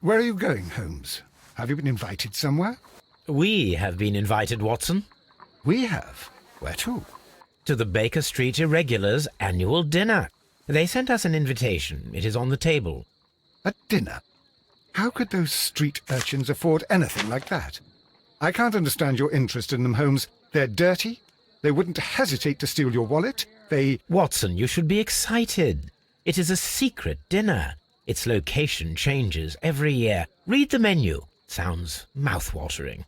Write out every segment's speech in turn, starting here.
Where are you going, Holmes? Have you been invited somewhere? We have been invited, Watson, We have. Where to? to the Baker Street Irregulars' annual dinner. They sent us an invitation. It is on the table. A dinner? How could those street urchins afford anything like that? I can't understand your interest in them, Holmes. They're dirty. They wouldn't hesitate to steal your wallet. Watson, you should be excited. It is a secret dinner. Its location changes every year. Read the menu. Sounds mouth-watering.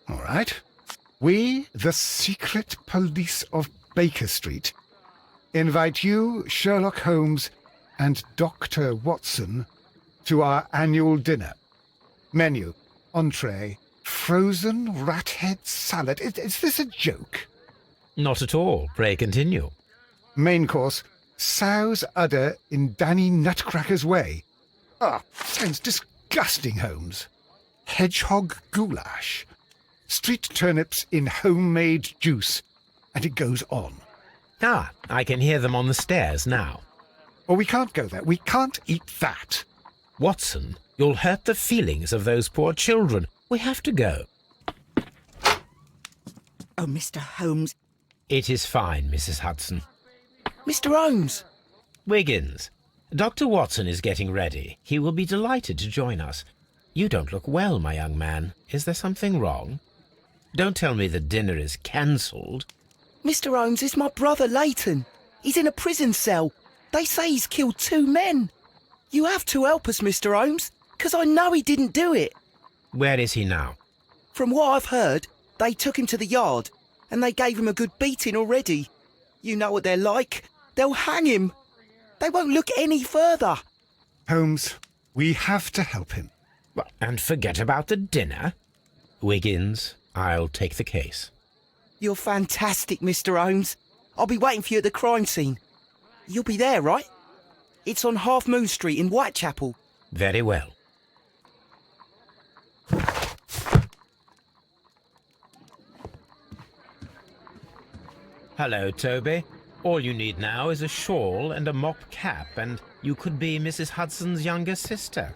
All right. We, the secret police of Baker Street, invite you, Sherlock Holmes, and Dr. Watson to our annual dinner. Menu, entree, frozen rat head salad. Is this a joke? Not at all. Pray continue. Main course, sow's udder in Danny Nutcracker's way. Sounds disgusting, Holmes. Hedgehog goulash. Street turnips in homemade juice. And it goes on. I can hear them on the stairs now. Oh, we can't go there. We can't eat that. Watson, you'll hurt the feelings of those poor children. We have to go. Oh, Mr. Holmes. It is fine, Mrs. Hudson. Mr. Holmes! Wiggins, Dr. Watson is getting ready. He will be delighted to join us. You don't look well, my young man. Is there something wrong? Don't tell me the dinner is cancelled. Mr. Holmes is my brother Leighton. He's in a prison cell. They say he's killed 2 men. You have to help us, Mr. Holmes, 'cause I know he didn't do it. Where is he now? From what I've heard, they took him to the yard, and they gave him a good beating already. You know what they're like. They'll hang him. They won't look any further. Holmes, we have to help him. And forget about the dinner? Wiggins, I'll take the case. You're fantastic, Mr. Holmes. I'll be waiting for you at the crime scene. You'll be there, right? It's on Half Moon Street in Whitechapel. Very well. Hello, Toby. All you need now is a shawl and a mop cap, and you could be Mrs. Hudson's younger sister.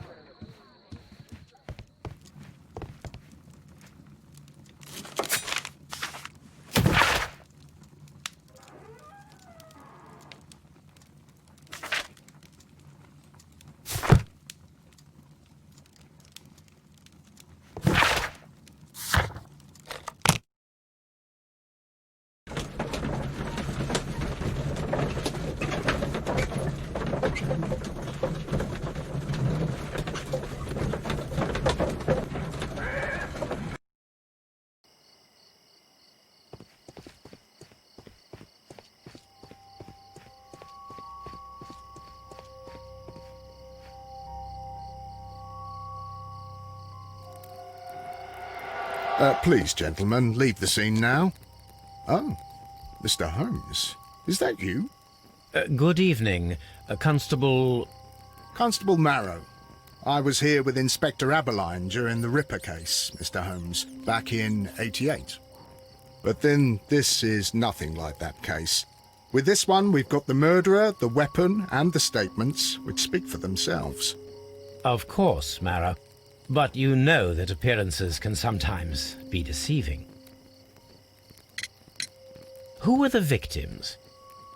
Please, gentlemen, leave the scene now. Oh, Mr. Holmes, is that you? Good evening, Constable... Constable Marrow. I was here with Inspector Aberline during the Ripper case, Mr. Holmes, back in '88. But then this is nothing like that case. With this one, we've got the murderer, the weapon, and the statements, which speak for themselves. Of course, Marrow. But you know that appearances can sometimes be deceiving. Who were the victims?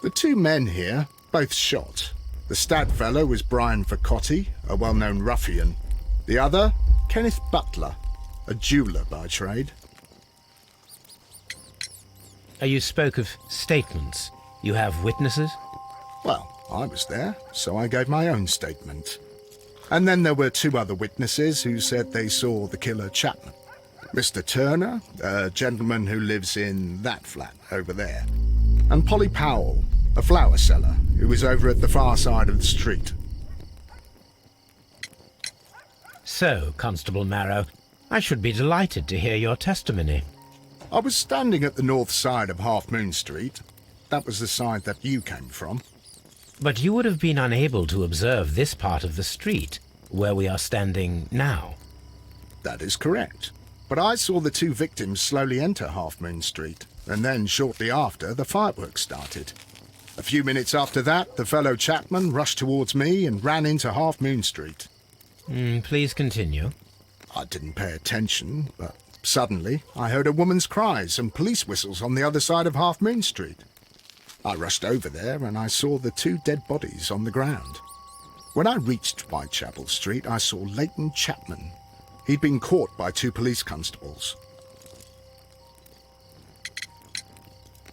The 2 men here, both shot. The stud fellow was Brian Vercotti, a well-known ruffian. The other, Kenneth Butler, a jeweller by trade. You spoke of statements. You have witnesses? Well, I was there, so I gave my own statement. And then there were 2 other witnesses who said they saw the killer Chapman. Mr. Turner, a gentleman who lives in that flat over there. And Polly Powell, a flower seller, who was over at the far side of the street. So, Constable Marrow, I should be delighted to hear your testimony. I was standing at the north side of Half Moon Street. That was the side that you came from. But you would have been unable to observe this part of the street, where we are standing now. That is correct. But I saw the 2 victims slowly enter Half Moon Street, and then shortly after, the fireworks started. A few minutes after that, the fellow Chapman rushed towards me and ran into Half Moon Street. Please continue. I didn't pay attention, but suddenly I heard a woman's cries and police whistles on the other side of Half Moon Street. I rushed over there and I saw the 2 dead bodies on the ground. When I reached Whitechapel Street, I saw Leighton Chapman. He'd been caught by 2 police constables.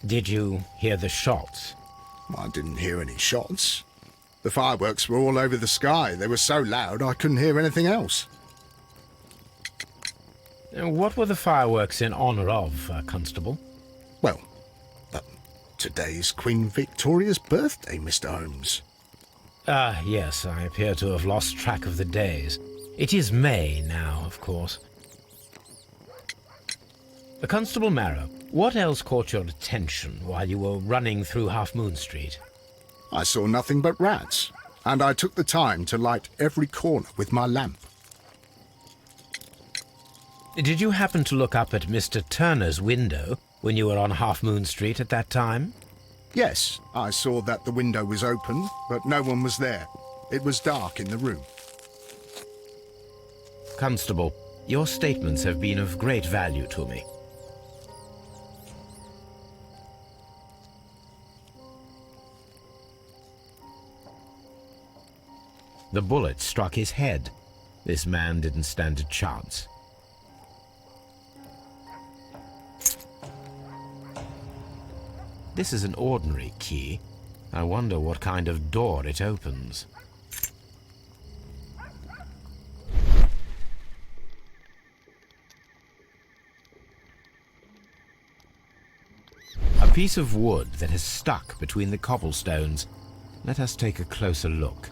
Did you hear the shots? I didn't hear any shots. The fireworks were all over the sky. They were so loud I couldn't hear anything else. What were the fireworks in honour of, Constable? Well, today's Queen Victoria's birthday, Mr. Holmes. Ah, yes, I appear to have lost track of the days. It is May now, of course. Constable Marrow, what else caught your attention while you were running through Half Moon Street? I saw nothing but rats, and I took the time to light every corner with my lamp. Did you happen to look up at Mr. Turner's window when you were on Half Moon Street at that time? Yes, I saw that the window was open, but no one was there. It was dark in the room. Constable, your statements have been of great value to me. The bullet struck his head. This man didn't stand a chance. This is an ordinary key. I wonder what kind of door it opens. A piece of wood that has stuck between the cobblestones. Let us take a closer look.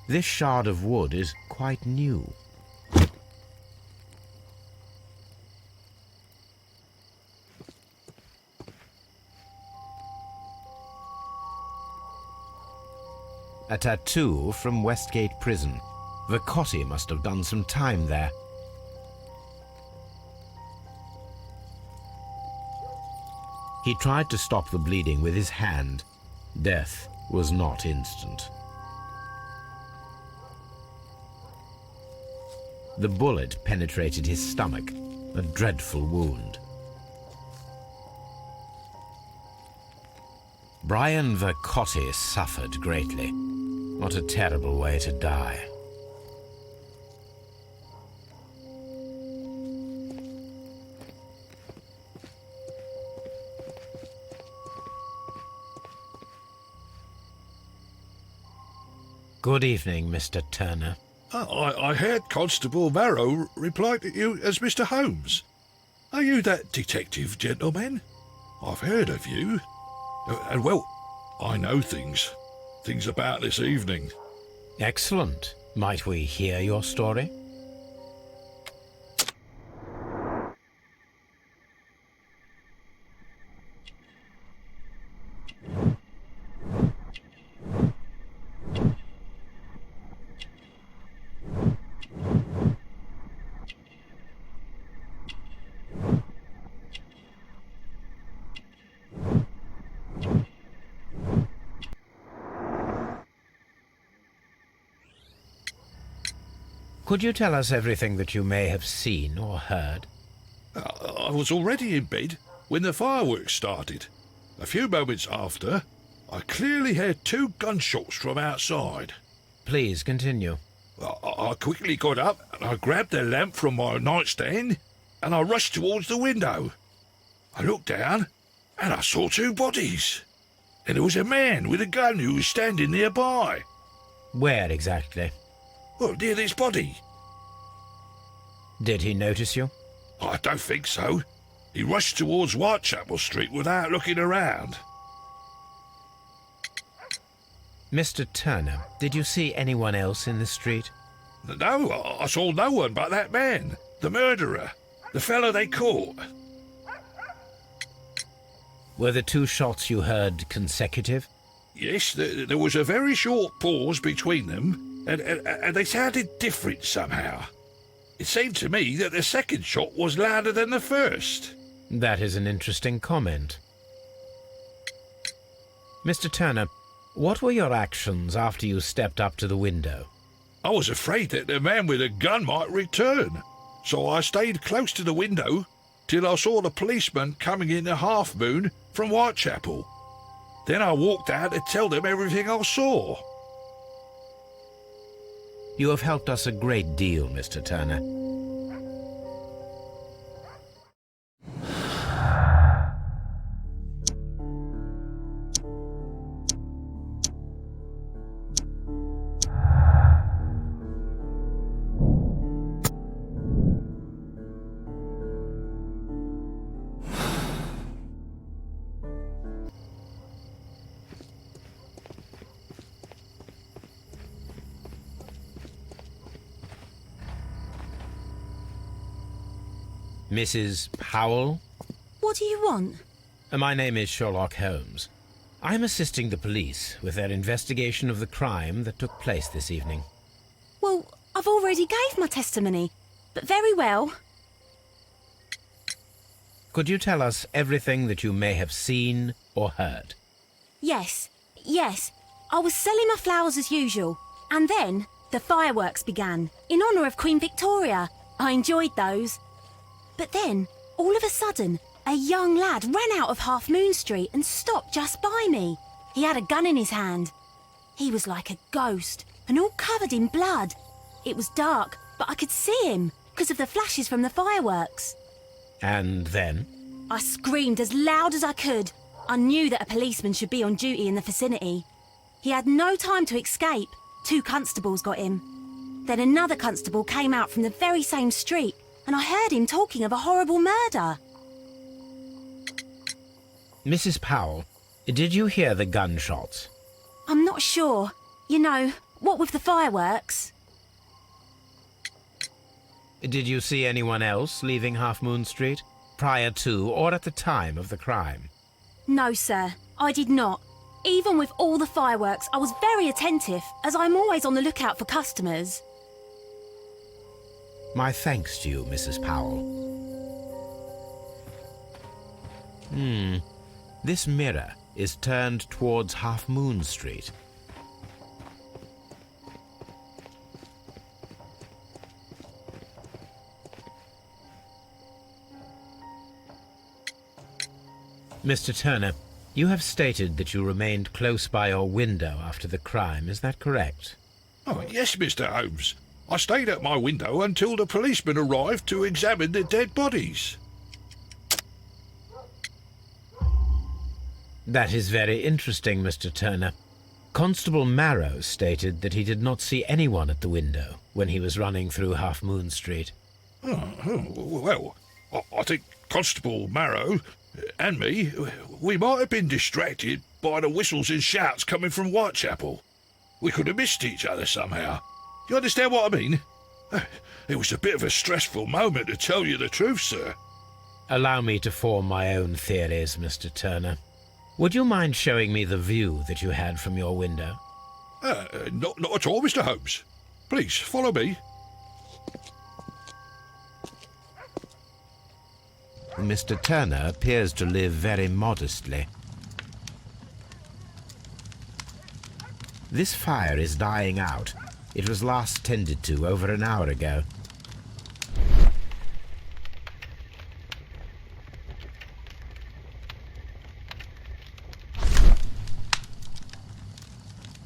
This shard of wood is quite new. A tattoo from Westgate Prison. Vicotti must have done some time there. He tried to stop the bleeding with his hand. Death was not instant. The bullet penetrated his stomach, a dreadful wound. Brian Vicotti suffered greatly. What a terrible way to die. Good evening, Mr. Turner. I heard Constable Marrow reply to you as Mr. Holmes. Are you that detective gentleman? I've heard of you. And well, I know things about this evening. Excellent. Might we hear your story? Could you tell us everything that you may have seen or heard? I was already in bed when the fireworks started. A few moments after, I clearly heard 2 gunshots from outside. Please continue. I quickly got up and I grabbed the lamp from my nightstand and I rushed towards the window. I looked down and I saw 2 bodies. And there was a man with a gun who was standing nearby. Where exactly? Well, near this body. Did he notice you? I don't think so. He rushed towards Whitechapel Street without looking around. Mr. Turner, did you see anyone else in the street? No, I saw no one but that man, the murderer, the fellow they caught. Were the 2 shots you heard consecutive? Yes, there was a very short pause between them, and they sounded different somehow. It seemed to me that the second shot was louder than the first. That is an interesting comment. Mr. Turner, What were your actions after you stepped up to the window? I was afraid that the man with the gun might return, so I stayed close to the window till I saw the policeman coming in the Half Moon from Whitechapel. Then I walked out to tell them everything I saw. You have helped us a great deal, Mr. Turner. Mrs. Powell? What do you want? My name is Sherlock Holmes. I'm assisting the police with their investigation of the crime that took place this evening. Well, I've already gave my testimony, but very well. Could you tell us everything that you may have seen or heard? Yes. I was selling my flowers as usual, and then the fireworks began, in honour of Queen Victoria. I enjoyed those. But then, all of a sudden, a young lad ran out of Half Moon Street and stopped just by me. He had a gun in his hand. He was like a ghost, and all covered in blood. It was dark, but I could see him, because of the flashes from the fireworks. And then? I screamed as loud as I could. I knew that a policeman should be on duty in the vicinity. He had no time to escape. 2 constables got him. Then another constable came out from the very same street, and I heard him talking of a horrible murder. Mrs. Powell, did you hear the gunshots? I'm not sure. You know, what with the fireworks? Did you see anyone else leaving Half Moon Street, prior to or at the time of the crime? No, sir, I did not. Even with all the fireworks, I was very attentive, as I'm always on the lookout for customers. My thanks to you, Mrs. Powell. This mirror is turned towards Half Moon Street. Mr. Turner, you have stated that you remained close by your window after the crime, is that correct? Oh, yes, Mr. Holmes. I stayed at my window until the policeman arrived to examine the dead bodies. That is very interesting, Mr. Turner. Constable Marrow stated that he did not see anyone at the window when he was running through Half Moon Street. Well, I think Constable Marrow and me, we might have been distracted by the whistles and shouts coming from Whitechapel. We could have missed each other somehow. You understand what I mean? It was a bit of a stressful moment, to tell you the truth, sir. Allow me to form my own theories, Mr. Turner. Would you mind showing me the view that you had from your window? Not at all, Mr. Holmes. Please, follow me. Mr. Turner appears to live very modestly. This fire is dying out. It was last tended to over an hour ago.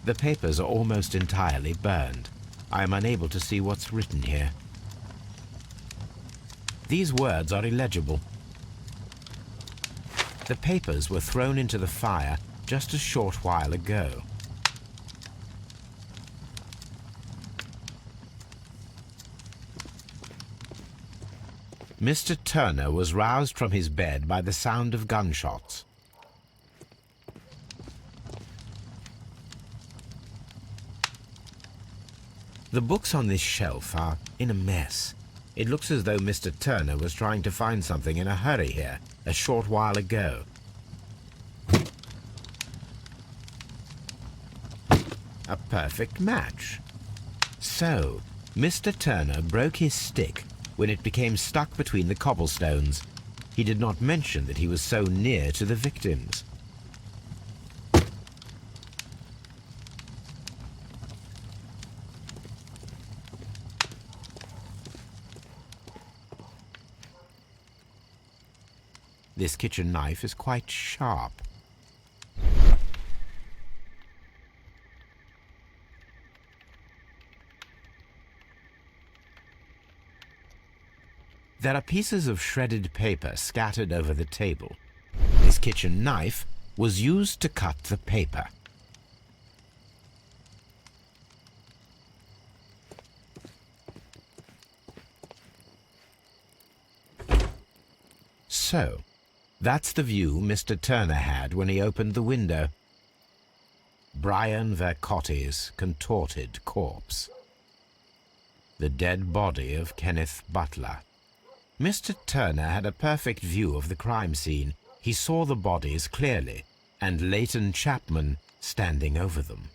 The papers are almost entirely burned. I am unable to see what's written here. These words are illegible. The papers were thrown into the fire just a short while ago. Mr. Turner was roused from his bed by the sound of gunshots. The books on this shelf are in a mess. It looks as though Mr. Turner was trying to find something in a hurry here a short while ago. A perfect match. So, Mr. Turner broke his stick when it became stuck between the cobblestones. He did not mention that he was so near to the victims. This kitchen knife is quite sharp. There are pieces of shredded paper scattered over the table. This kitchen knife was used to cut the paper. So, that's the view Mr. Turner had when he opened the window. Brian Vercotti's contorted corpse. The dead body of Kenneth Butler. Mr. Turner had a perfect view of the crime scene. He saw the bodies clearly, and Leighton Chapman standing over them.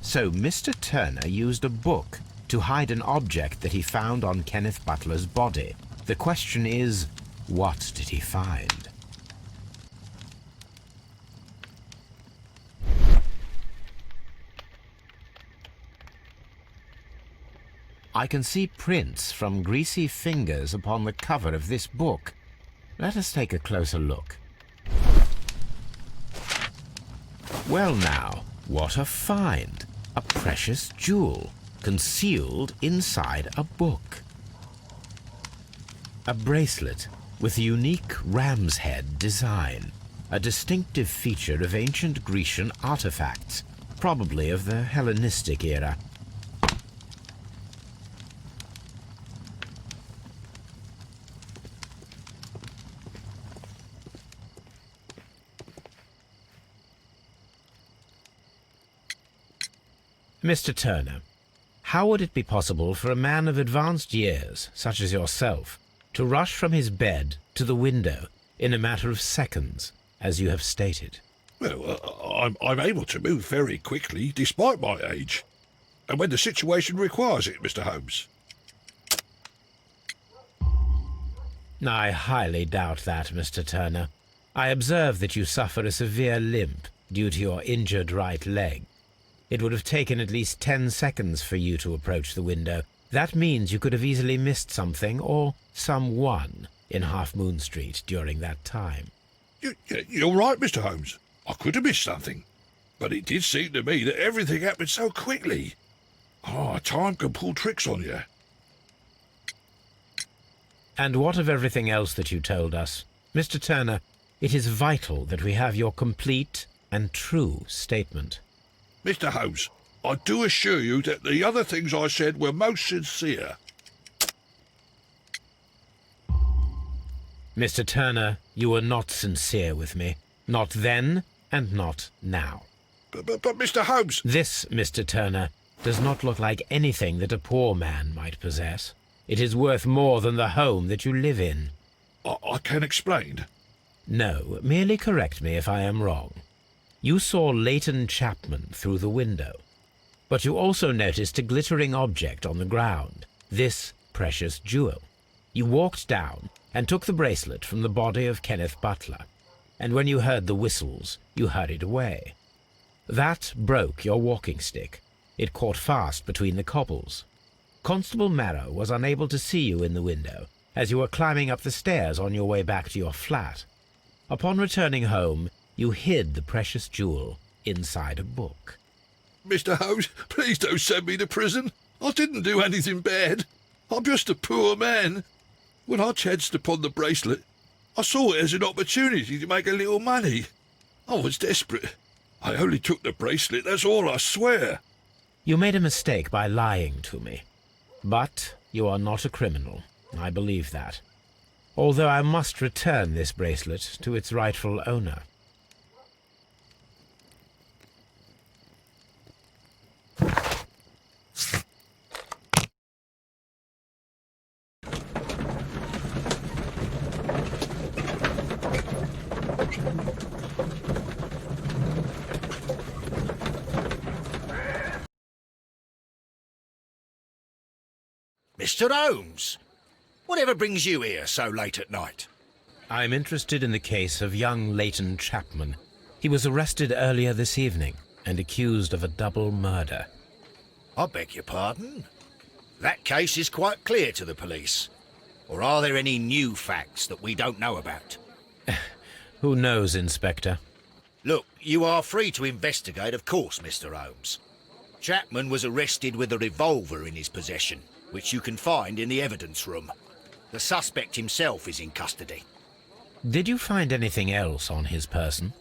So Mr. Turner used a book to hide an object that he found on Kenneth Butler's body. The question is, what did he find? I can see prints from greasy fingers upon the cover of this book. Let us take a closer look. Well now, what a find! A precious jewel, concealed inside a book. A bracelet with a unique ram's head design, a distinctive feature of ancient Grecian artifacts, probably of the Hellenistic era. Mr. Turner, how would it be possible for a man of advanced years, such as yourself, to rush from his bed to the window in a matter of seconds, as you have stated? Well, I'm able to move very quickly, despite my age. And when the situation requires it, Mr. Holmes. I highly doubt that, Mr. Turner. I observe that you suffer a severe limp due to your injured right leg. It would have taken at least 10 seconds for you to approach the window. That means you could have easily missed something or someone in Half Moon Street during that time. You're right, Mr. Holmes. I could have missed something. But it did seem to me that everything happened so quickly. Time can pull tricks on you. And what of everything else that you told us? Mr. Turner, it is vital that we have your complete and true statement. Mr. Holmes, I do assure you that the other things I said were most sincere. Mr. Turner, you were not sincere with me. Not then, and not now. But Mr. Holmes... This, Mr. Turner, does not look like anything that a poor man might possess. It is worth more than the home that you live in. I can explain. No, merely correct me if I am wrong. You saw Leighton Chapman through the window, but you also noticed a glittering object on the ground, this precious jewel. You walked down and took the bracelet from the body of Kenneth Butler, and when you heard the whistles, you hurried away. That broke your walking stick. It caught fast between the cobbles. Constable Marrow was unable to see you in the window as you were climbing up the stairs on your way back to your flat. Upon returning home, you hid the precious jewel inside a book. Mr. Holmes, please don't send me to prison. I didn't do anything bad. I'm just a poor man. When I chanced upon the bracelet, I saw it as an opportunity to make a little money. I was desperate. I only took the bracelet, that's all, I swear. You made a mistake by lying to me. But you are not a criminal. I believe that. Although I must return this bracelet to its rightful owner. Mr. Holmes, whatever brings you here so late at night? I'm interested in the case of young Leighton Chapman. He was arrested earlier this evening and accused of a double murder. I beg your pardon? That case is quite clear to the police. Or are there any new facts that we don't know about? Who knows, Inspector? Look, you are free to investigate, of course, Mr. Holmes. Chapman was arrested with a revolver in his possession, which you can find in the evidence room. The suspect himself is in custody. Did you find anything else on his person?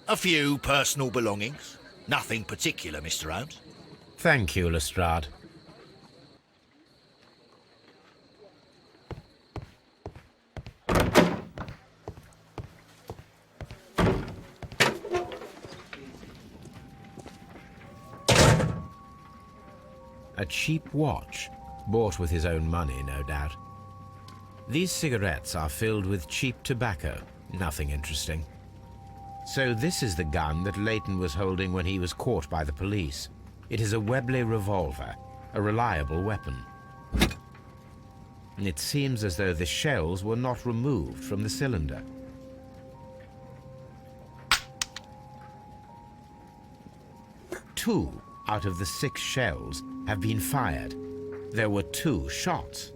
A few personal belongings. Nothing particular, Mr. Holmes. Thank you, Lestrade. A cheap watch, bought with his own money, no doubt. These cigarettes are filled with cheap tobacco, nothing interesting. So this is the gun that Leighton was holding when he was caught by the police. It is a Webley revolver, a reliable weapon. It seems as though the shells were not removed from the cylinder. Two out of the 6 shells have been fired. There were 2 shots.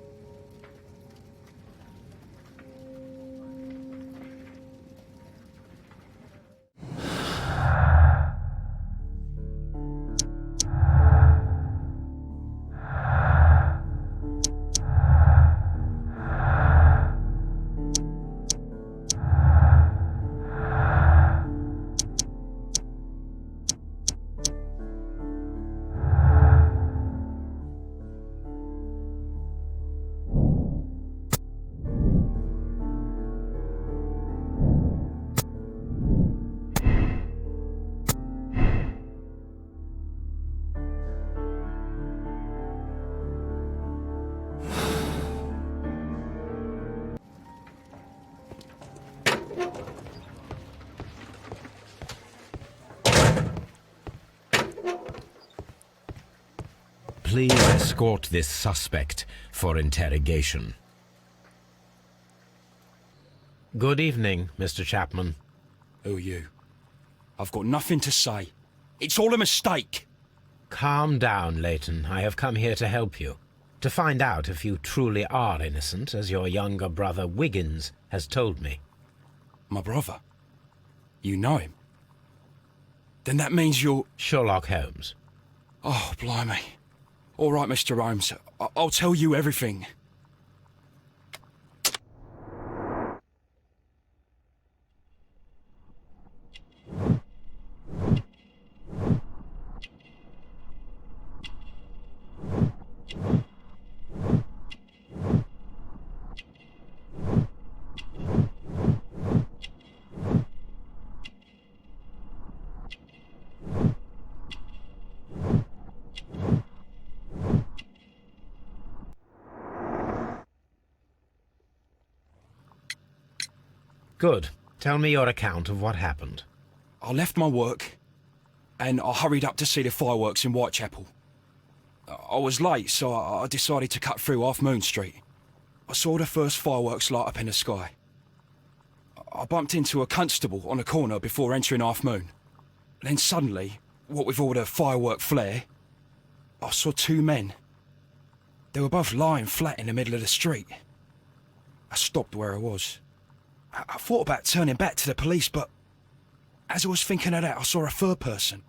Please escort this suspect for interrogation. Good evening, Mr. Chapman. Who are you? I've got nothing to say. It's all a mistake. Calm down, Leighton. I have come here to help you. To find out if you truly are innocent, as your younger brother Wiggins has told me. My brother? You know him? Then that means you're... Sherlock Holmes. Oh, blimey. All right, Mr. Holmes. I'll tell you everything. Good. Tell me your account of what happened. I left my work and I hurried up to see the fireworks in Whitechapel. I was late, so I decided to cut through Half Moon Street. I saw the first fireworks light up in the sky. I bumped into a constable on a corner before entering Half Moon. Then suddenly, what with all the firework flare, I saw two men. They were both lying flat in the middle of the street. I stopped where I was. I thought about turning back to the police, but as I was thinking of that, I saw a third person.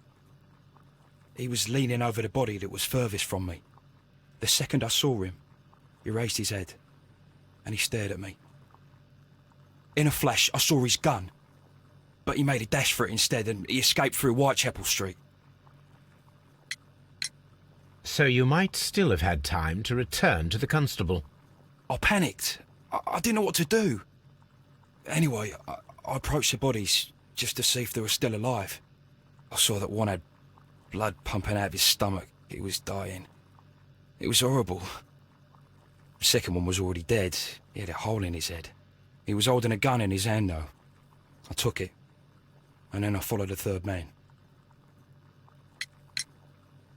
He was leaning over the body that was furthest from me. The second I saw him, he raised his head and he stared at me. In a flash, I saw his gun, but he made a dash for it instead and he escaped through Whitechapel Street. So you might still have had time to return to the constable. I panicked. I didn't know what to do. Anyway, I approached the bodies just to see if they were still alive. I saw that one had blood pumping out of his stomach. He was dying. It was horrible. The second one was already dead. He had a hole in his head. He was holding a gun in his hand, though. I took it, and then I followed the third man.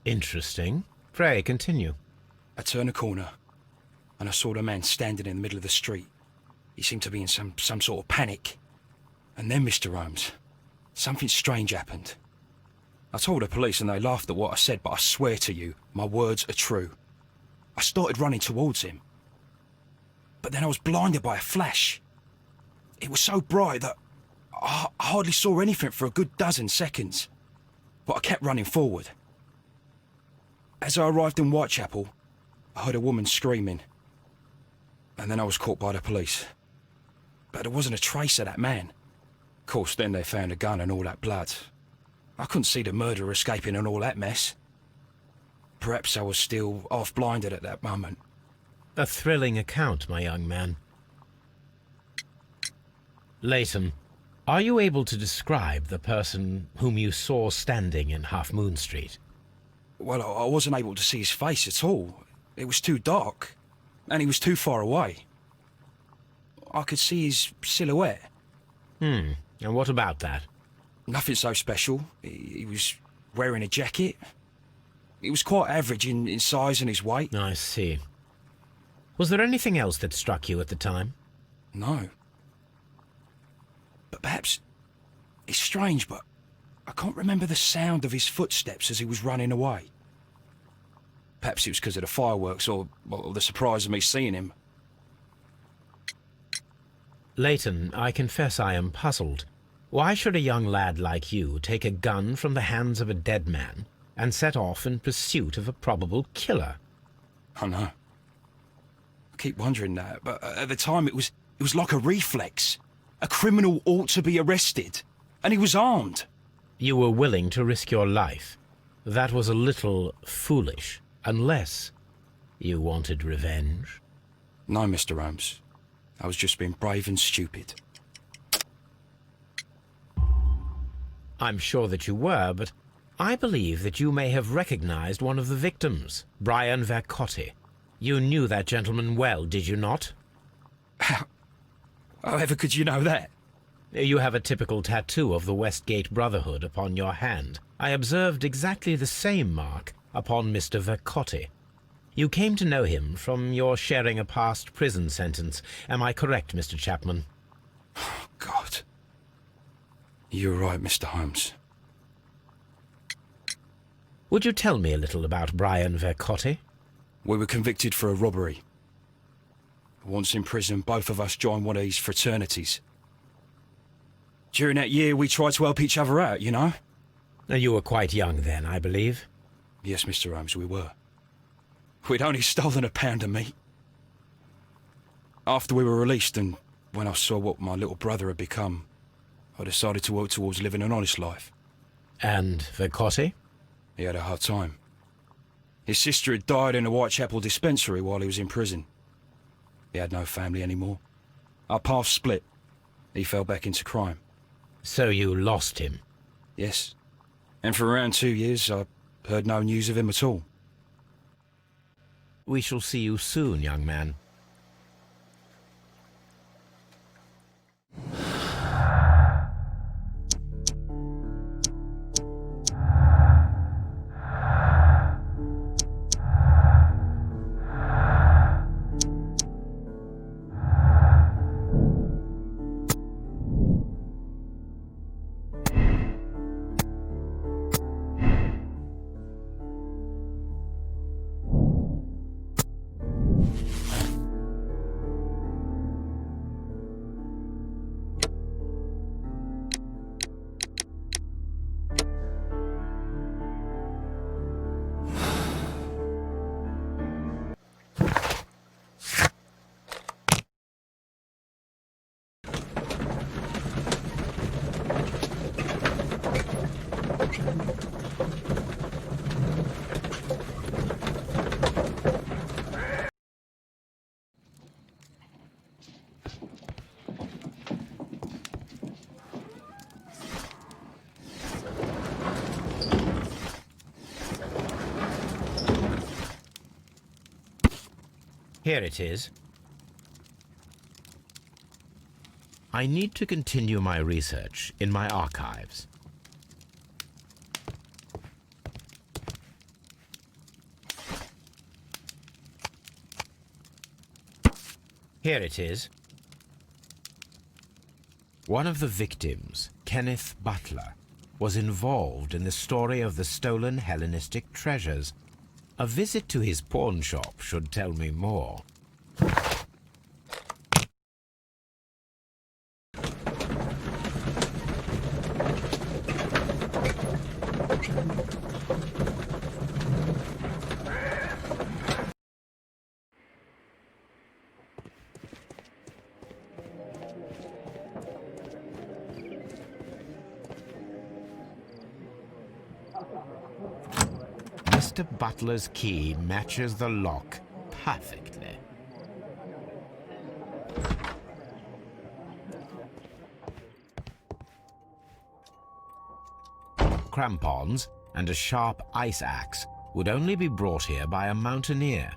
Interesting. Pray, continue. I turned a corner, and I saw the man standing in the middle of the street. He seemed to be in some sort of panic. And then, Mr. Holmes, something strange happened. I told the police and they laughed at what I said, but I swear to you, my words are true. I started running towards him. But then I was blinded by a flash. It was so bright that I hardly saw anything for a good dozen seconds. But I kept running forward. As I arrived in Whitechapel, I heard a woman screaming. And then I was caught by the police. But there wasn't a trace of that man. Of course, then they found a gun and all that blood. I couldn't see the murderer escaping and all that mess. Perhaps I was still half-blinded at that moment. A thrilling account, my young man. Leighton, are you able to describe the person whom you saw standing in Half Moon Street? Well, I wasn't able to see his face at all. It was too dark, and he was too far away. I could see his silhouette. And what about that? Nothing so special. He was wearing a jacket. He was quite average in size and his weight. I see. Was there anything else that struck you at the time? No. But perhaps it's strange, but I can't remember the sound of his footsteps as he was running away. Perhaps it was because of the fireworks or the surprise of me seeing him. Leighton, I confess I am puzzled. Why should a young lad like you take a gun from the hands of a dead man and set off in pursuit of a probable killer? I know. I keep wondering that, but at the time it was like a reflex. A criminal ought to be arrested, and he was armed. You were willing to risk your life. That was a little foolish, unless you wanted revenge. No, Mr. Holmes. I was just being brave and stupid. I'm sure that you were, but I believe that you may have recognized one of the victims, Brian Vercotti. You knew that gentleman well, did you not? However could you know that? You have a typical tattoo of the Westgate Brotherhood upon your hand. I observed exactly the same mark upon Mr. Vercotti. You came to know him from your sharing a past prison sentence. Am I correct, Mr. Chapman? God. You're right, Mr. Holmes. Would you tell me a little about Brian Vercotti? We were convicted for a robbery. Once in prison, both of us joined one of these fraternities. During that year, we tried to help each other out, you know? You were quite young then, I believe. Yes, Mr. Holmes, we were. We'd only stolen a pound of meat. After we were released, and when I saw what my little brother had become, I decided to work towards living an honest life. And Vercotti? He had a hard time. His sister had died in a Whitechapel dispensary while he was in prison. He had no family anymore. Our paths split. He fell back into crime. So you lost him? Yes. And for around 2 years, I heard no news of him at all. We shall see you soon, young man. Here it is. I need to continue my research in my archives. Here it is. One of the victims, Kenneth Butler, was involved in the story of the stolen Hellenistic treasures. A visit to his pawn shop should tell me more. Mr. Butler's key matches the lock perfectly. Crampons and a sharp ice axe would only be brought here by a mountaineer.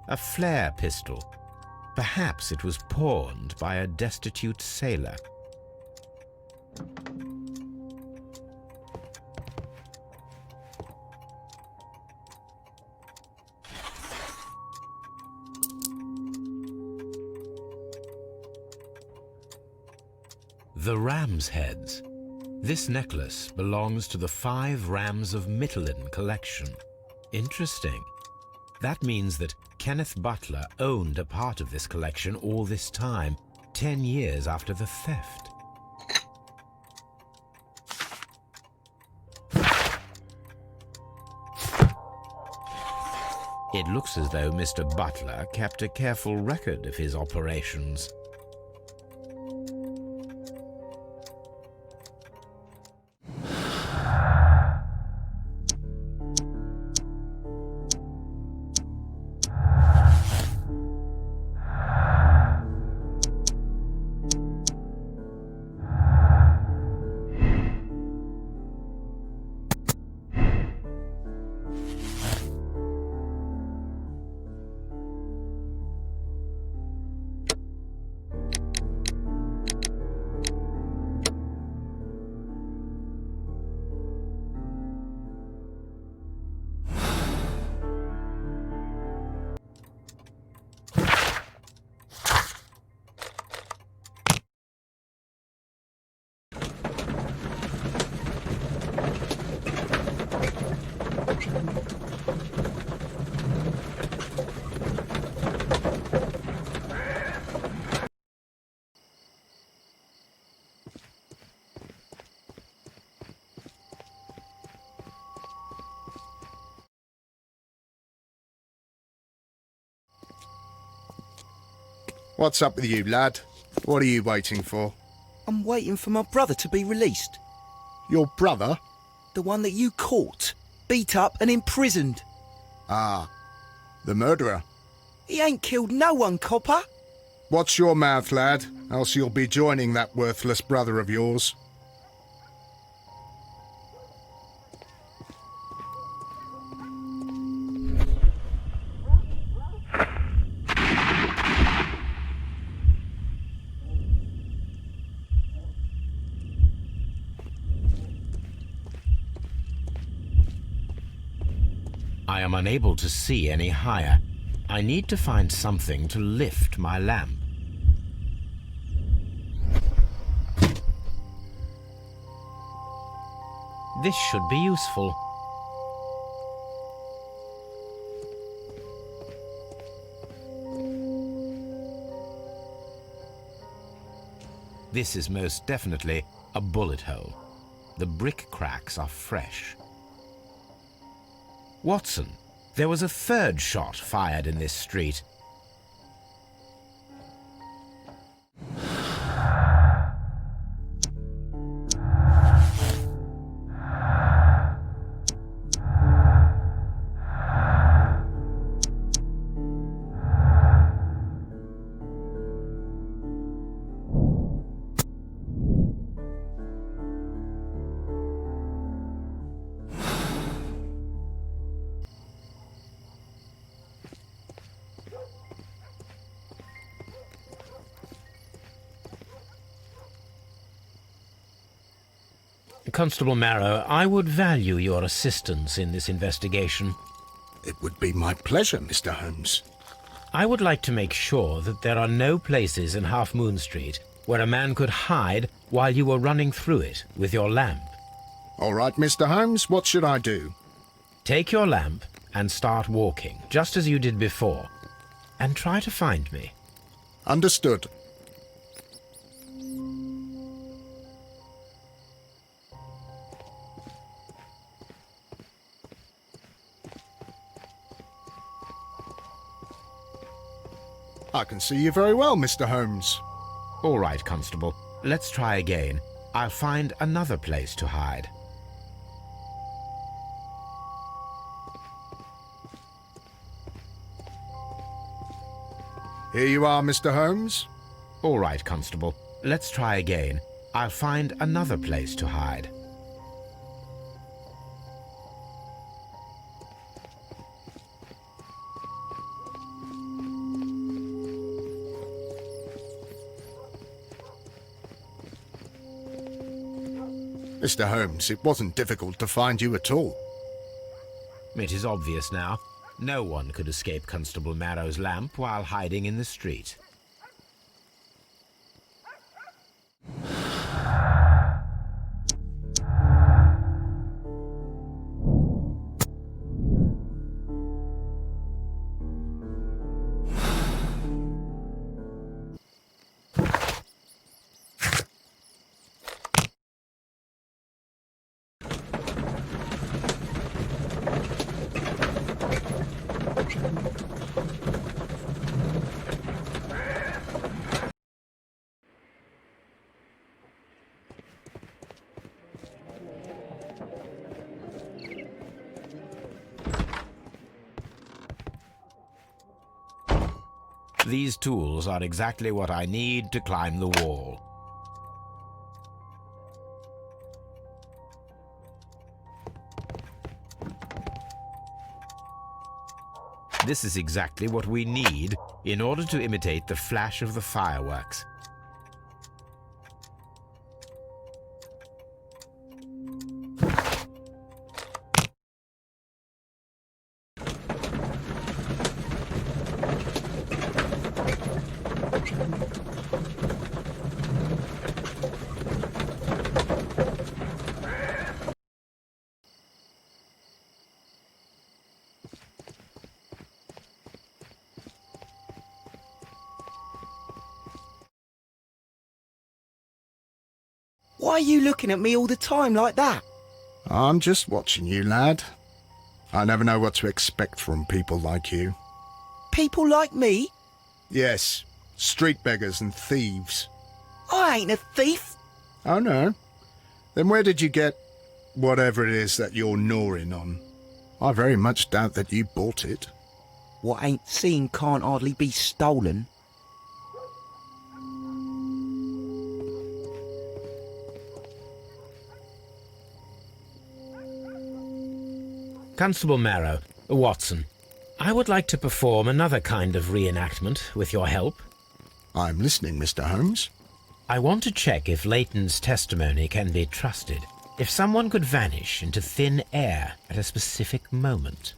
A flare pistol. Perhaps it was pawned by a destitute sailor. The ram's heads. This necklace belongs to the 5 Rams of Mittelin collection. Interesting. That means that Kenneth Butler owned a part of this collection all this time, 10 years after the theft. It looks as though Mr. Butler kept a careful record of his operations. What's up with you, lad? What are you waiting for? I'm waiting for my brother to be released. Your brother? The one that you caught, beat up and imprisoned. Ah, the murderer. He ain't killed no one, copper. Watch your mouth, lad, else you'll be joining that worthless brother of yours. I am unable to see any higher. I need to find something to lift my lamp. This should be useful. This is most definitely a bullet hole. The brick cracks are fresh. Watson, there was a third shot fired in this street. Constable Marrow, I would value your assistance in this investigation. It would be my pleasure, Mr. Holmes. I would like to make sure that there are no places in Half Moon Street where a man could hide while you were running through it with your lamp. All right, Mr. Holmes, what should I do? Take your lamp and start walking, just as you did before, and try to find me. Understood. I can see you very well, Mr. Holmes. All right, Constable. Let's try again. I'll find another place to hide. Here you are, Mr. Holmes. All right, Constable. Let's try again. I'll find another place to hide. Mr. Holmes, it wasn't difficult to find you at all. It is obvious now. No one could escape Constable Marrow's lamp while hiding in the street. These tools are exactly what I need to climb the wall. This is exactly what we need in order to imitate the flash of the fireworks. Why are you looking at me all the time like that? I'm just watching you, lad. I never know what to expect from people like you. People like me? Yes, Street beggars and thieves. I ain't a thief. Oh, no? Then where did you get whatever it is that you're gnawing on? I very much doubt that you bought it. What ain't seen can't hardly be stolen. Constable Marrow, Watson, I would like to perform another kind of reenactment with your help. I'm listening, Mr. Holmes. I want to check if Leighton's testimony can be trusted. If someone could vanish into thin air at a specific moment.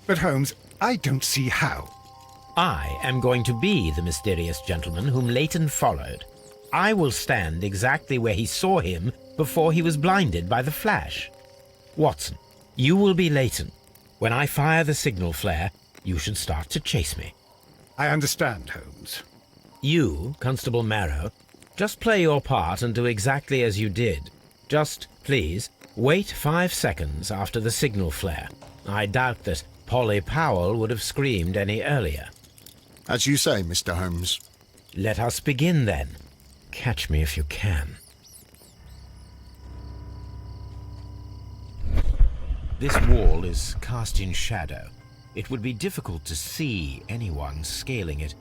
But Holmes, I don't see how. I am going to be the mysterious gentleman whom Leighton followed. I will stand exactly where he saw him before he was blinded by the flash. Watson, you will be Leighton. When I fire the signal flare, you should start to chase me. I understand, Holmes. You, Constable Marrow, just play your part and do exactly as you did. Just, please, wait 5 seconds after the signal flare. I doubt that Polly Powell would have screamed any earlier. As you say, Mr. Holmes. Let us begin then. Catch me if you can. This wall is cast in shadow. It would be difficult to see anyone scaling it.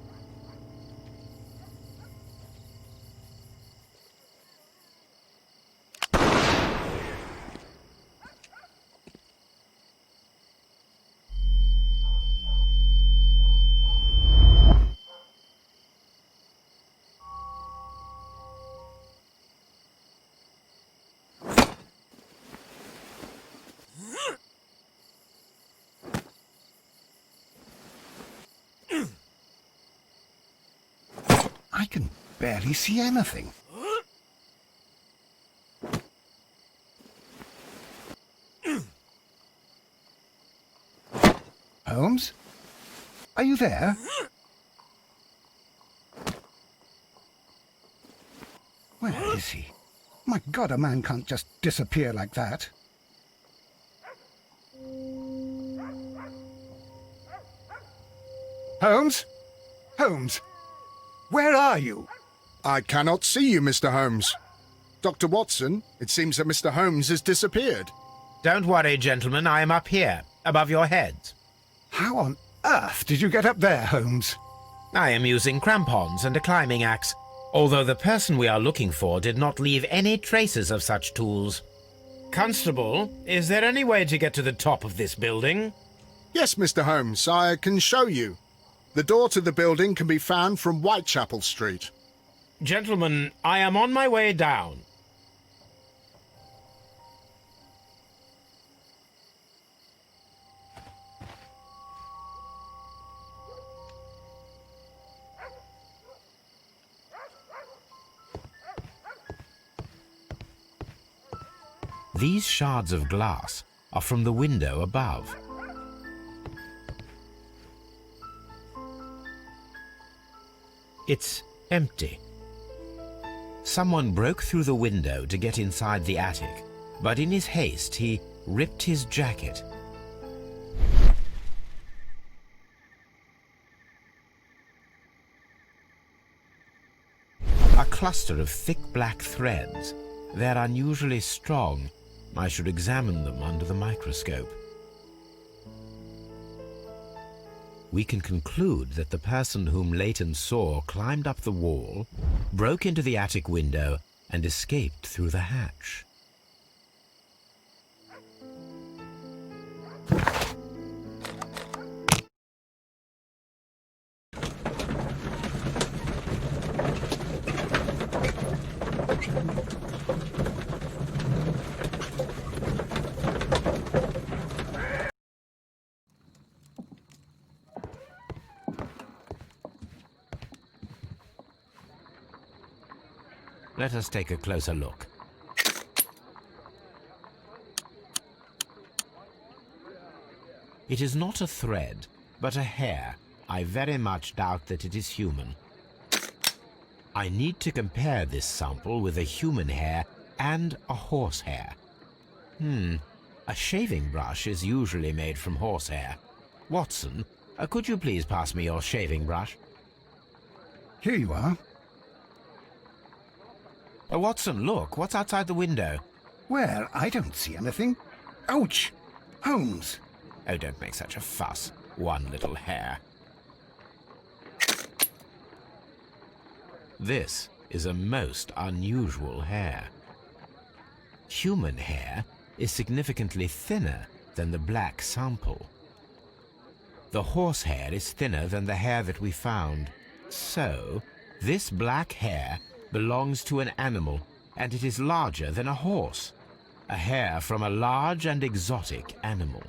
I can barely see anything. Holmes? Are you there? Where is he? My God, a man can't just disappear like that. Holmes? Holmes? Where are you? I cannot see you, Mr. Holmes. Dr. Watson, it seems that Mr. Holmes has disappeared. Don't worry, gentlemen, I am up here, above your heads. How on earth did you get up there, Holmes? I am using crampons and a climbing axe, although the person we are looking for did not leave any traces of such tools. Constable, is there any way to get to the top of this building? Yes, Mr. Holmes, I can show you. The door to the building can be found from Whitechapel Street. Gentlemen, I am on my way down. These shards of glass are from the window above. It's empty. Someone broke through the window to get inside the attic, but in his haste he ripped his jacket. A cluster of thick black threads. They're unusually strong. I should examine them under the microscope. We can conclude that the person whom Leighton saw climbed up the wall, broke into the attic window, and escaped through the hatch. Let us take a closer look. It is not a thread, but a hair. I very much doubt that it is human. I need to compare this sample with a human hair and a horse hair. A shaving brush is usually made from horsehair. Watson, could you please pass me your shaving brush? Here you are. Watson, look, what's outside the window? Well, I don't see anything. Ouch! Holmes! Oh, don't make such a fuss. One little hair. This is a most unusual hair. Human hair is significantly thinner than the black sample. The horsehair is thinner than the hair that we found. So, this black hair belongs to an animal, and it is larger than a horse. A hair from a large and exotic animal.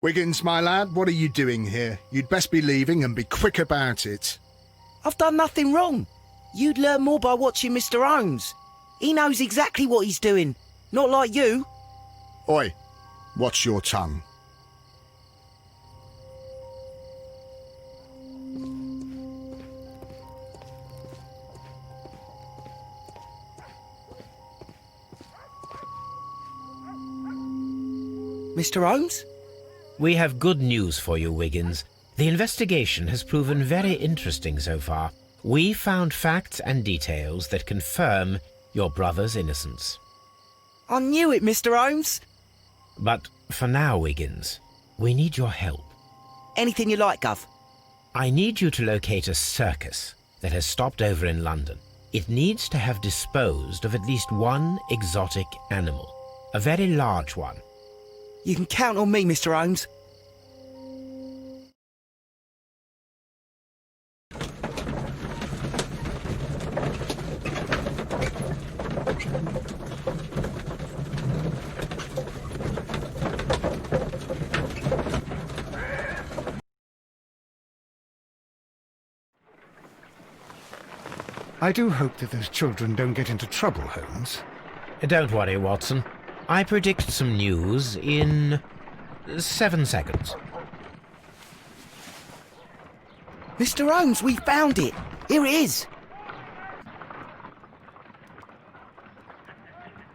Wiggins, my lad, what are you doing here? You'd best be leaving and be quick about it. I've done nothing wrong. You'd learn more by watching Mr. Holmes. He knows exactly what he's doing, not like you. Oi, watch your tongue. Mr. Holmes? We have good news for you, Wiggins. The investigation has proven very interesting so far. We found facts and details that confirm your brother's innocence. I knew it, Mr. Holmes. But for now, Wiggins, we need your help. Anything you like, Gov. I need you to locate a circus that has stopped over in London. It needs to have disposed of at least one exotic animal, a very large one. You can count on me, Mr. Holmes. I do hope that those children don't get into trouble, Holmes. Don't worry, Watson. I predict some news in 7 seconds. Mr. Holmes, we found it. Here it is.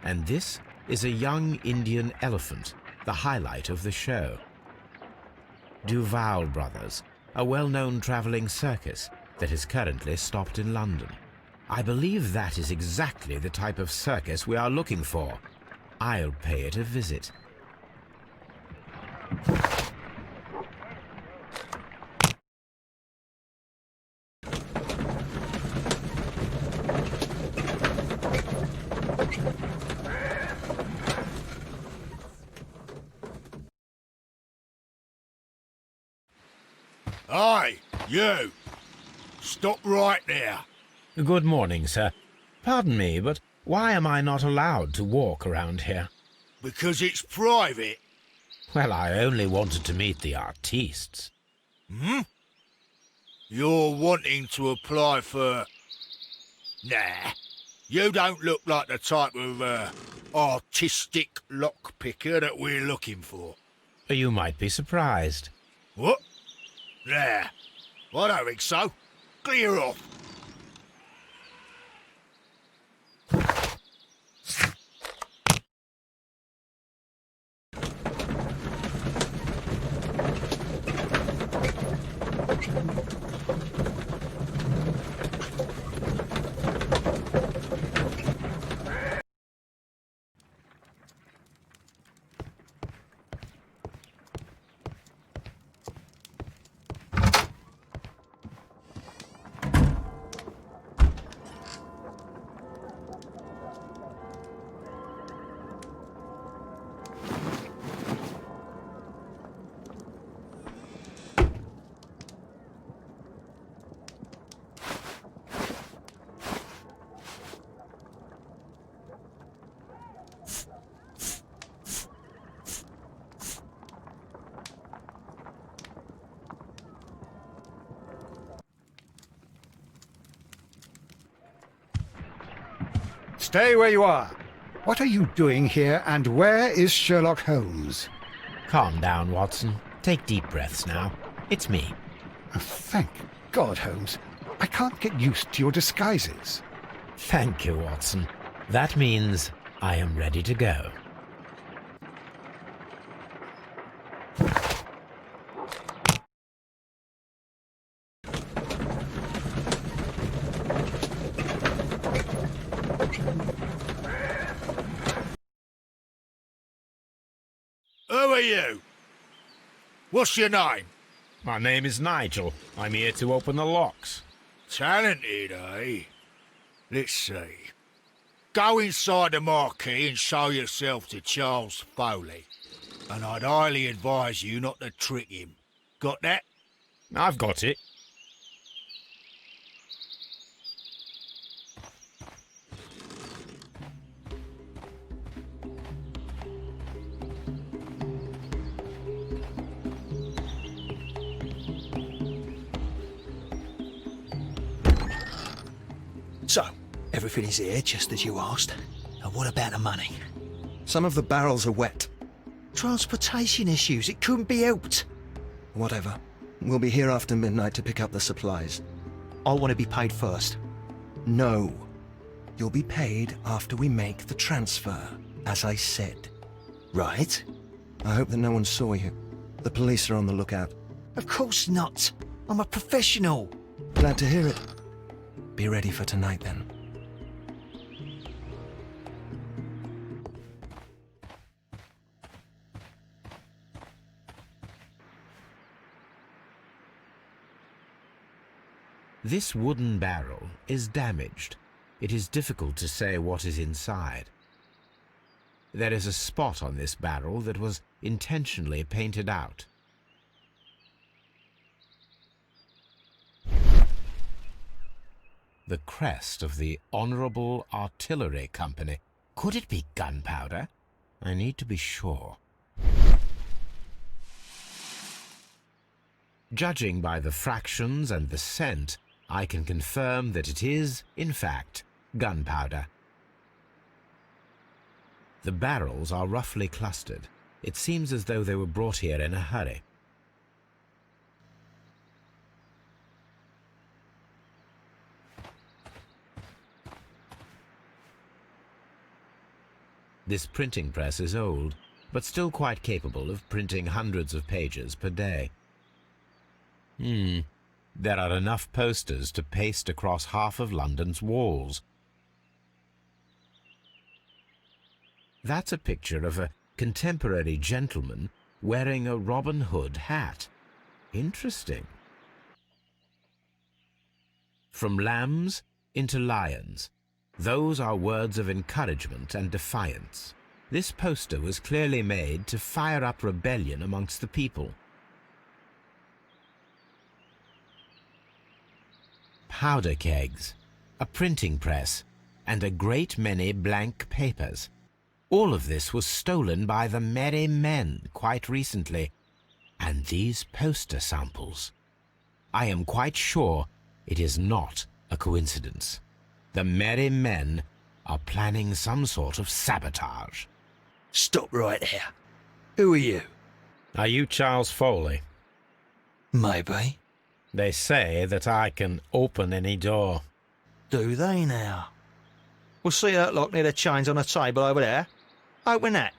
And this is a young Indian elephant, the highlight of the show. Duval Brothers, a well-known travelling circus that is currently stopped in London. I believe that is exactly the type of circus we are looking for. I'll pay it a visit. Aye, you! Stop right there. Good morning, sir. Pardon me, but why am I not allowed to walk around here? Because it's private. Well, I only wanted to meet the artistes. Hmm? You're wanting to apply for... Nah, you don't look like the type of, artistic lockpicker that we're looking for. You might be surprised. What? Nah, I don't think so. Clear off. Stay where you are. What are you doing here, and where is Sherlock Holmes? Calm down, Watson. Take deep breaths now. It's me. Oh, thank God, Holmes. I can't get used to your disguises. Thank you, Watson. That means I am ready to go. Who are you? What's your name? My name is Nigel. I'm here to open the locks. Talented, eh? Let's see. Go inside the marquee and show yourself to Charles Foley. And I'd highly advise you not to trick him. Got that? I've got it. So, everything is here just as you asked. And what about the money? Some of the barrels are wet. Transportation issues, it couldn't be helped. Whatever. We'll be here after midnight to pick up the supplies. I want to be paid first. No. You'll be paid after we make the transfer, as I said. Right? I hope that no one saw you. The police are on the lookout. Of course not. I'm a professional. Glad to hear it. Be ready for tonight, then. This wooden barrel is damaged. It is difficult to say what is inside. There is a spot on this barrel that was intentionally painted out. The crest of the Honourable Artillery Company. Could it be gunpowder? I need to be sure. Judging by the fractions and the scent, I can confirm that it is, in fact, gunpowder. The barrels are roughly clustered. It seems as though they were brought here in a hurry. This printing press is old, but still quite capable of printing hundreds of pages per day. There are enough posters to paste across half of London's walls. That's a picture of a contemporary gentleman wearing a Robin Hood hat. Interesting. From lambs into lions. Those are words of encouragement and defiance. This poster was clearly made to fire up rebellion amongst the people. Powder kegs, a printing press, and a great many blank papers. All of this was stolen by the Merry Men quite recently. And these poster samples. I am quite sure it is not a coincidence. The Merry Men are planning some sort of sabotage. Stop right there. Who are you? Are you Charles Foley? Maybe. They say that I can open any door. Do they now? We'll see that lock near the chains on the table over there. Open that.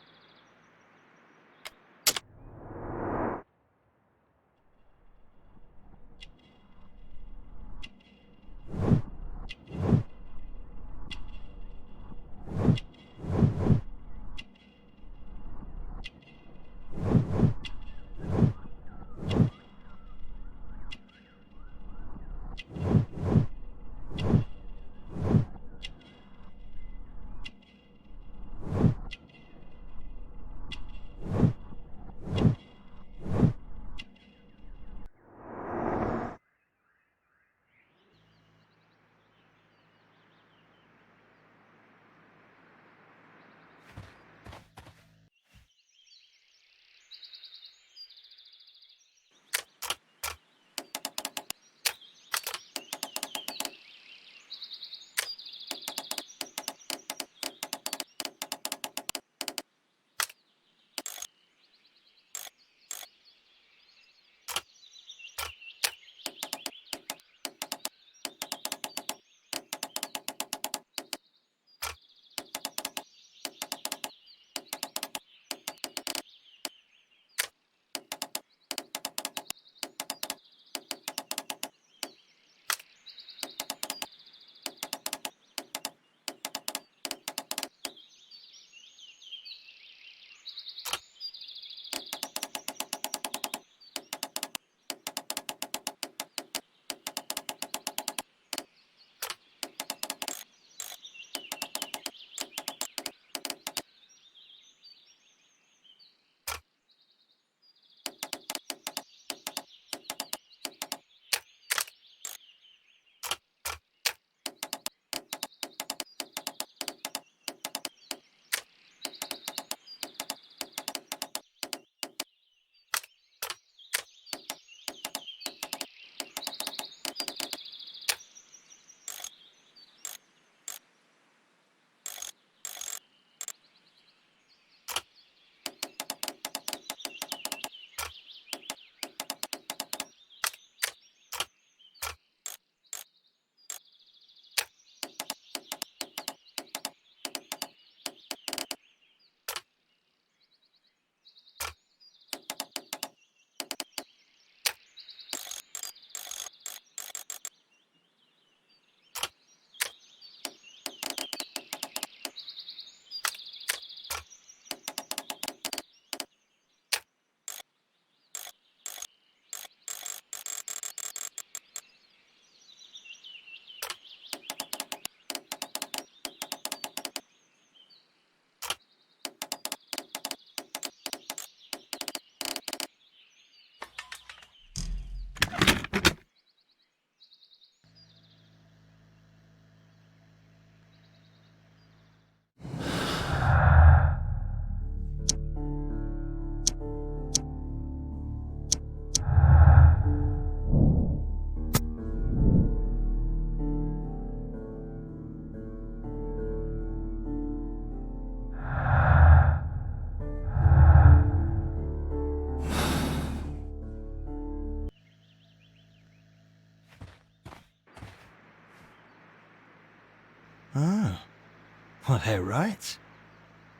Well, they're right.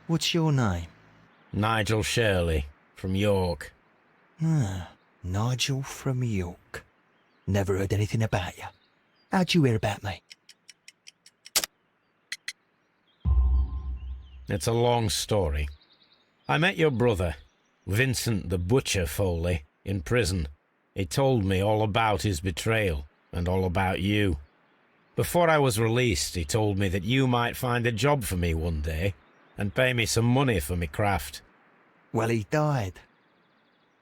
What's your name? Nigel Shirley, from York. Ah, Nigel from York. Never heard anything about you. How'd you hear about me? It's a long story. I met your brother, Vincent the Butcher Foley, in prison. He told me all about his betrayal and all about you. Before I was released, he told me that you might find a job for me one day and pay me some money for me craft. Well, he died.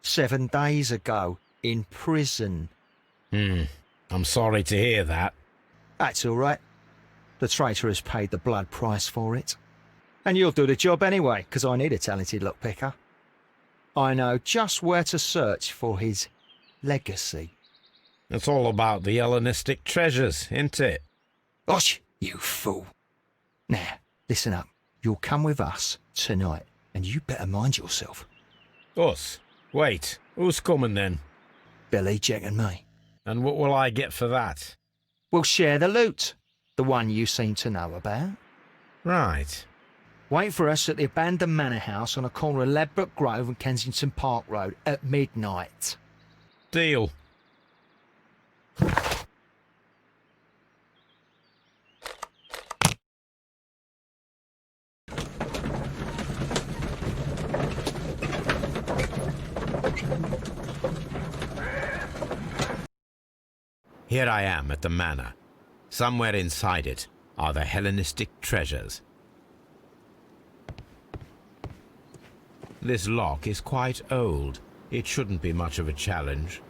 7 days ago, in prison. I'm sorry to hear that. That's all right. The traitor has paid the blood price for it. And you'll do the job anyway, 'cause I need a talented lockpicker. I know just where to search for his legacy. It's all about the Hellenistic treasures, isn't it? Osh, you fool. Now, listen up. You'll come with us tonight, and you better mind yourself. Us? Wait, who's coming then? Billy, Jack and me. And what will I get for that? We'll share the loot. The one you seem to know about. Right. Wait for us at the abandoned manor house on the corner of Ladbroke Grove and Kensington Park Road at midnight. Deal. Here I am at the manor. Somewhere inside it are the Hellenistic treasures. This lock is quite old. It shouldn't be much of a challenge.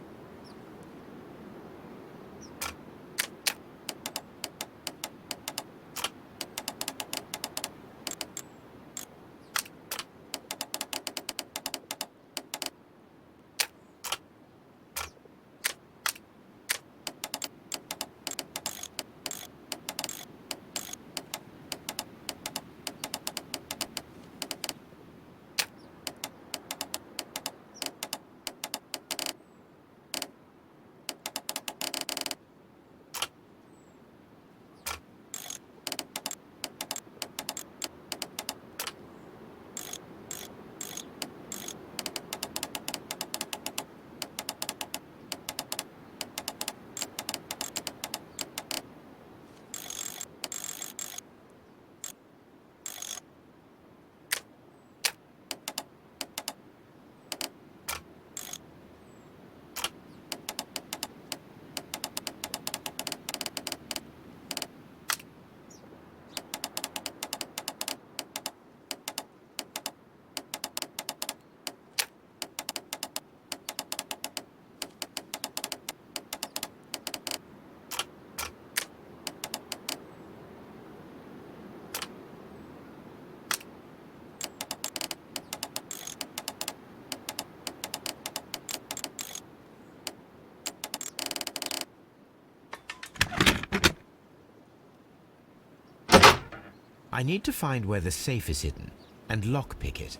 I need to find where the safe is hidden and lockpick it.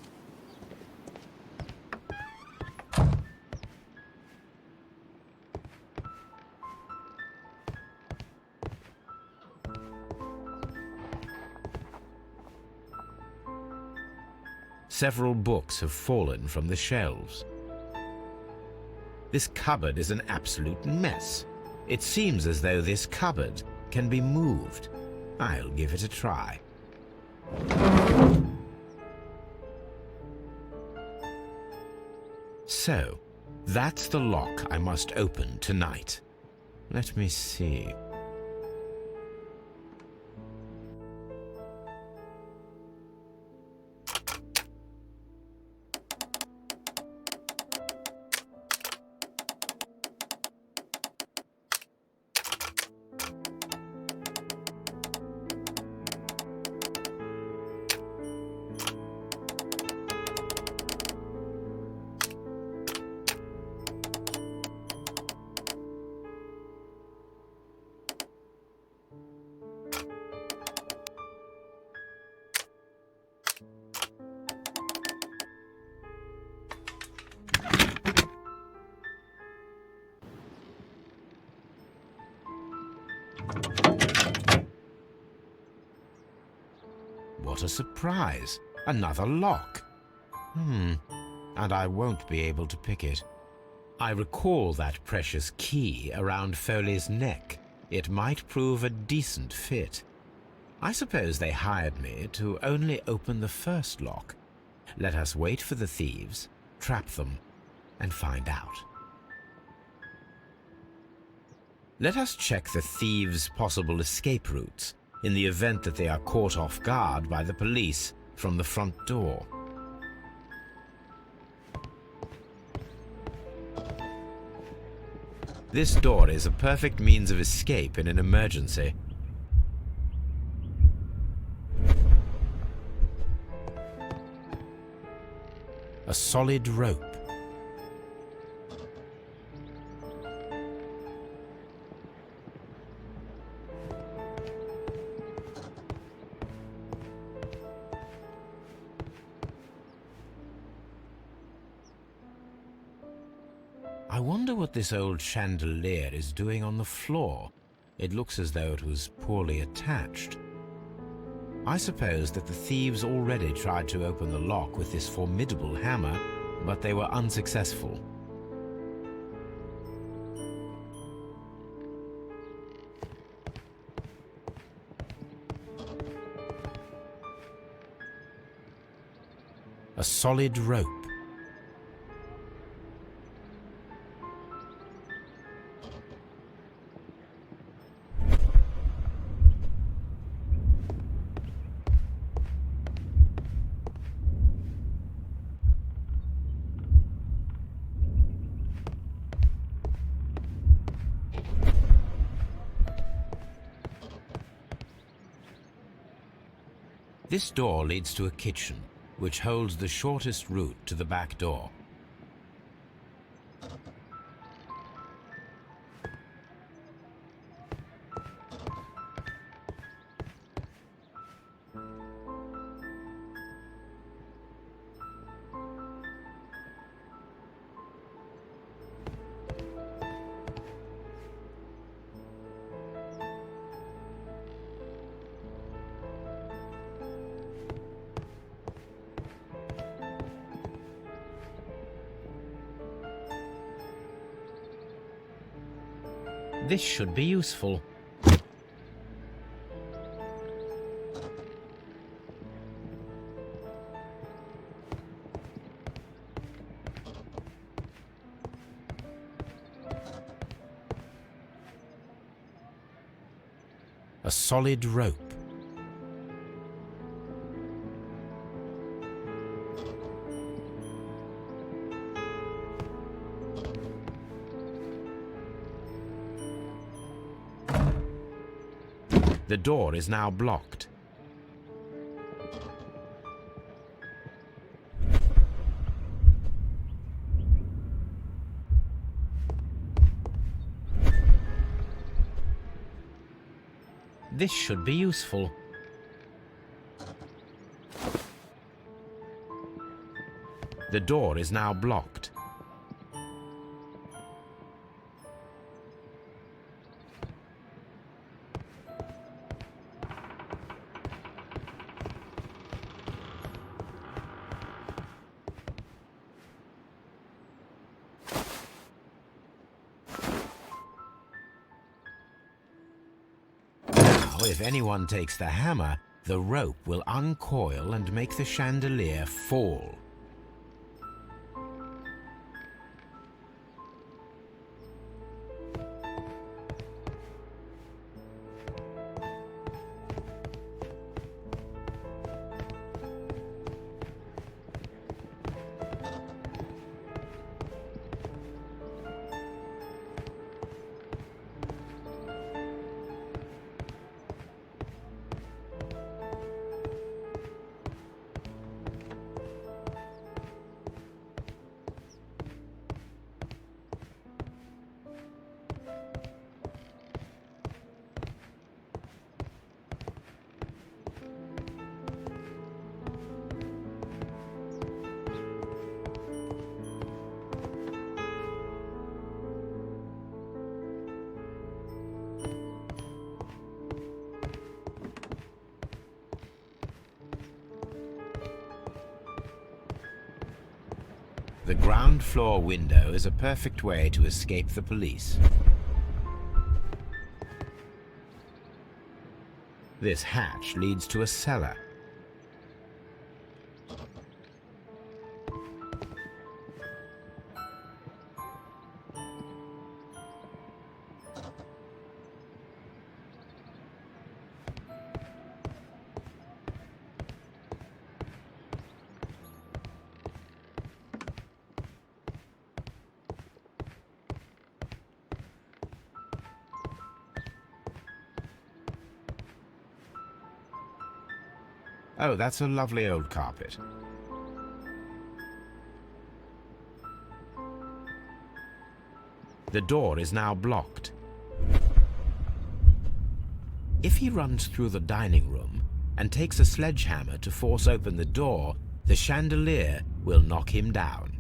Several books have fallen from the shelves. This cupboard is an absolute mess. It seems as though this cupboard can be moved. I'll give it a try. So, that's the lock I must open tonight. Let me see. What a surprise! Another lock. And I won't be able to pick it. I recall that precious key around Foley's neck. It might prove a decent fit. I suppose they hired me to only open the first lock. Let us wait for the thieves, trap them, and find out. Let us check the thieves' possible escape routes in the event that they are caught off guard by the police from the front door. This door is a perfect means of escape in an emergency. A solid rope. I wonder what this old chandelier is doing on the floor. It looks as though it was poorly attached. I suppose that the thieves already tried to open the lock with this formidable hammer, but they were unsuccessful. A solid rope. This door leads to a kitchen, which holds the shortest route to the back door. This should be useful. A solid rope. The door is now blocked. This should be useful. The door is now blocked. If anyone takes the hammer, the rope will uncoil and make the chandelier fall. The ground floor window is a perfect way to escape the police. This hatch leads to a cellar. Oh, that's a lovely old carpet. The door is now blocked. If he runs through the dining room and takes a sledgehammer to force open the door, the chandelier will knock him down.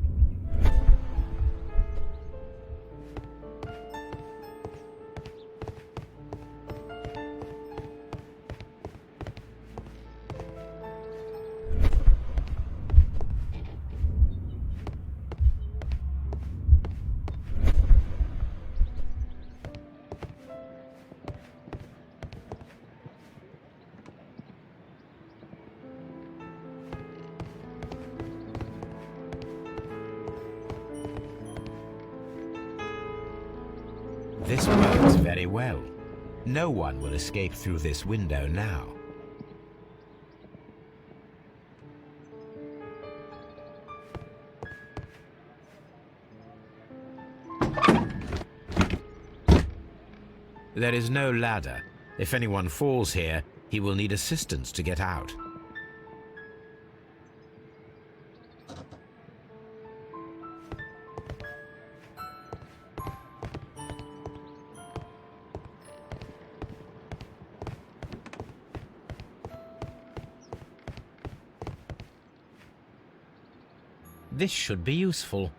This works very well. No one will escape through this window now. There is no ladder. If anyone falls here, he will need assistance to get out. This should be useful.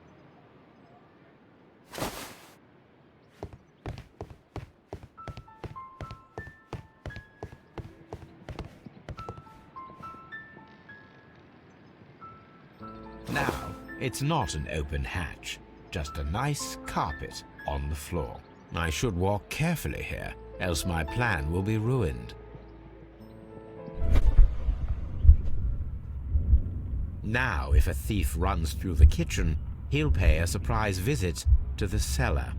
Now, it's not an open hatch, just a nice carpet on the floor. I should walk carefully here, else my plan will be ruined. Now, if a thief runs through the kitchen, he'll pay a surprise visit to the cellar.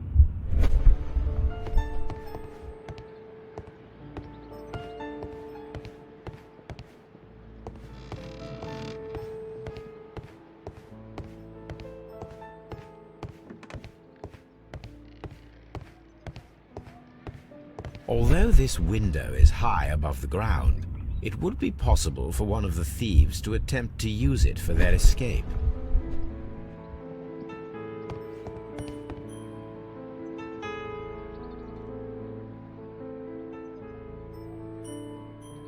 Although this window is high above the ground, it would be possible for one of the thieves to attempt to use it for their escape.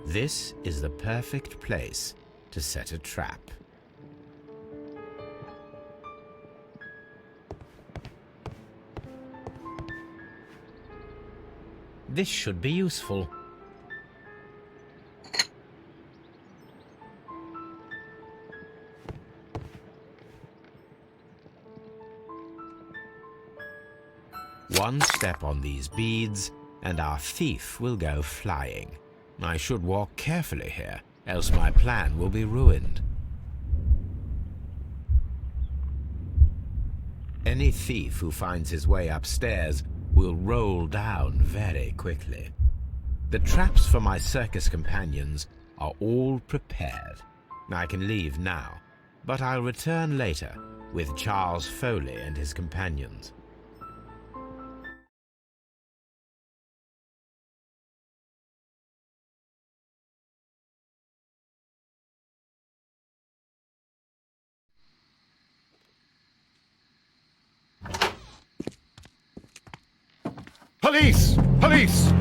This is the perfect place to set a trap. This should be useful. One step on these beads, and our thief will go flying. I should walk carefully here, else my plan will be ruined. Any thief who finds his way upstairs will roll down very quickly. The traps for my circus companions are all prepared. I can leave now, but I'll return later with Charles Foley and his companions. Police! Police!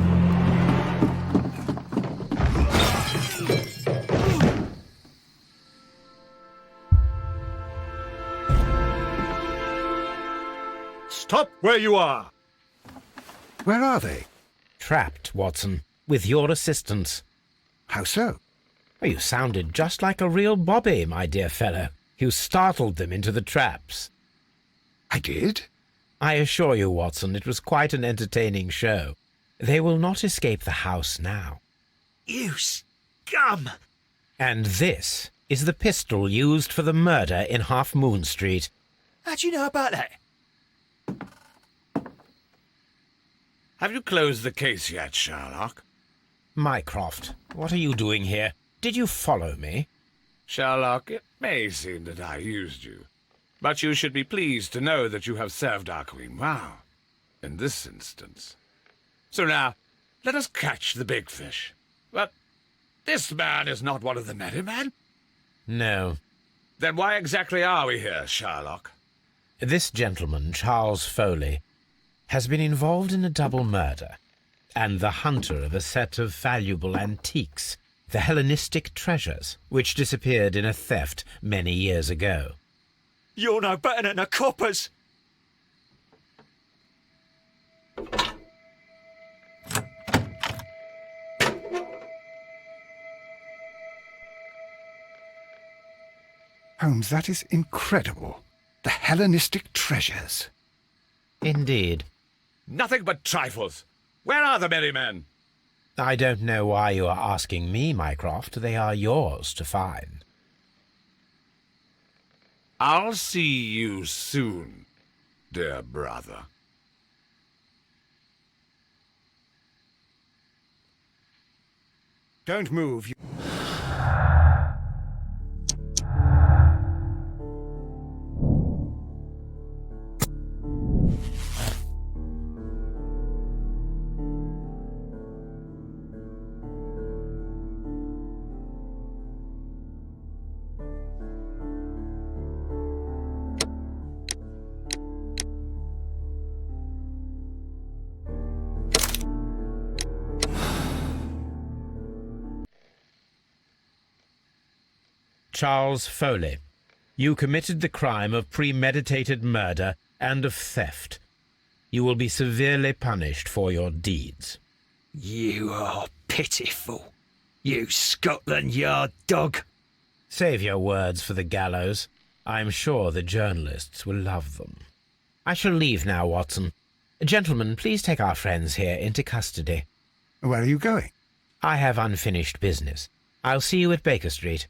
Stop where you are! Where are they? Trapped, Watson, with your assistance. How so? You sounded just like a real bobby, my dear fellow. You startled them into the traps. I did? I assure you, Watson, it was quite an entertaining show. They will not escape the house now. You scum! And this is the pistol used for the murder in Half Moon Street. How'd you know about that? Have you closed the case yet, Sherlock? Mycroft, what are you doing here? Did you follow me? Sherlock, it may seem that I used you, but you should be pleased to know that you have served our queen well, in this instance. So now, let us catch the big fish. But this man is not one of the merry men? No. Then why exactly are we here, Sherlock? This gentleman, Charles Foley, has been involved in a double murder, and the hunter of a set of valuable antiques, the Hellenistic treasures, which disappeared in a theft many years ago. You're no better than the coppers! Holmes, that is incredible. The Hellenistic treasures. Indeed. Nothing but trifles. Where are the merry men? I don't know why you are asking me, Mycroft. They are yours to find. I'll see you soon, dear brother. Don't move. Charles Foley, you committed the crime of premeditated murder and of theft. You will be severely punished for your deeds. You are pitiful, you Scotland Yard dog. Save your words for the gallows. I'm sure the journalists will love them. I shall leave now, Watson. Gentlemen, please take our friends here into custody. Where are you going? I have unfinished business. I'll see you at Baker Street.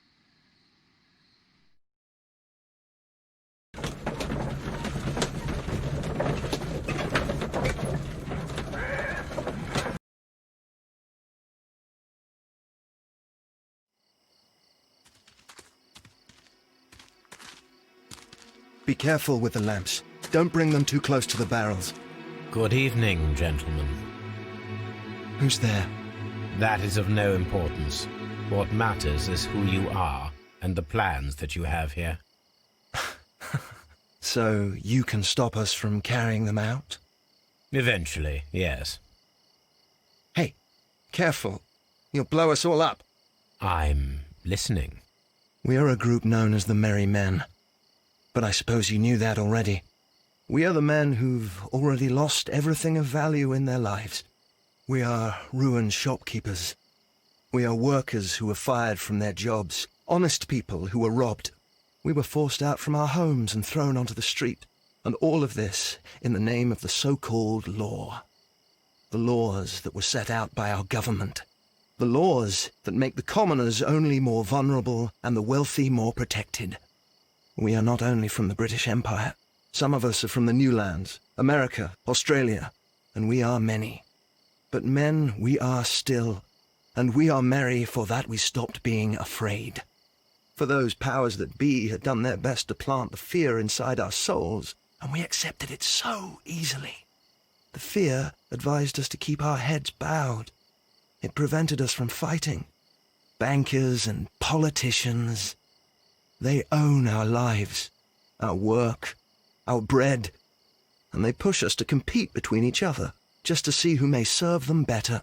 Be careful with the lamps. Don't bring them too close to the barrels. Good evening, gentlemen. Who's there? That is of no importance. What matters is who you are and the plans that you have here. So you can stop us from carrying them out? Eventually, yes. Hey, careful. You'll blow us all up. I'm listening. We are a group known as the Merry Men. But I suppose you knew that already. We are the men who've already lost everything of value in their lives. We are ruined shopkeepers. We are workers who were fired from their jobs, honest people who were robbed. We were forced out from our homes and thrown onto the street, and all of this in the name of the so-called law. The laws that were set out by our government. The laws that make the commoners only more vulnerable and the wealthy more protected. We are not only from the British Empire. Some of us are from the New Lands, America, Australia, and we are many. But men we are still, and we are merry for that we stopped being afraid. For those powers that be had done their best to plant the fear inside our souls, and we accepted it so easily. The fear advised us to keep our heads bowed. It prevented us from fighting. Bankers and politicians, they own our lives, our work, our bread, and they push us to compete between each other, just to see who may serve them better.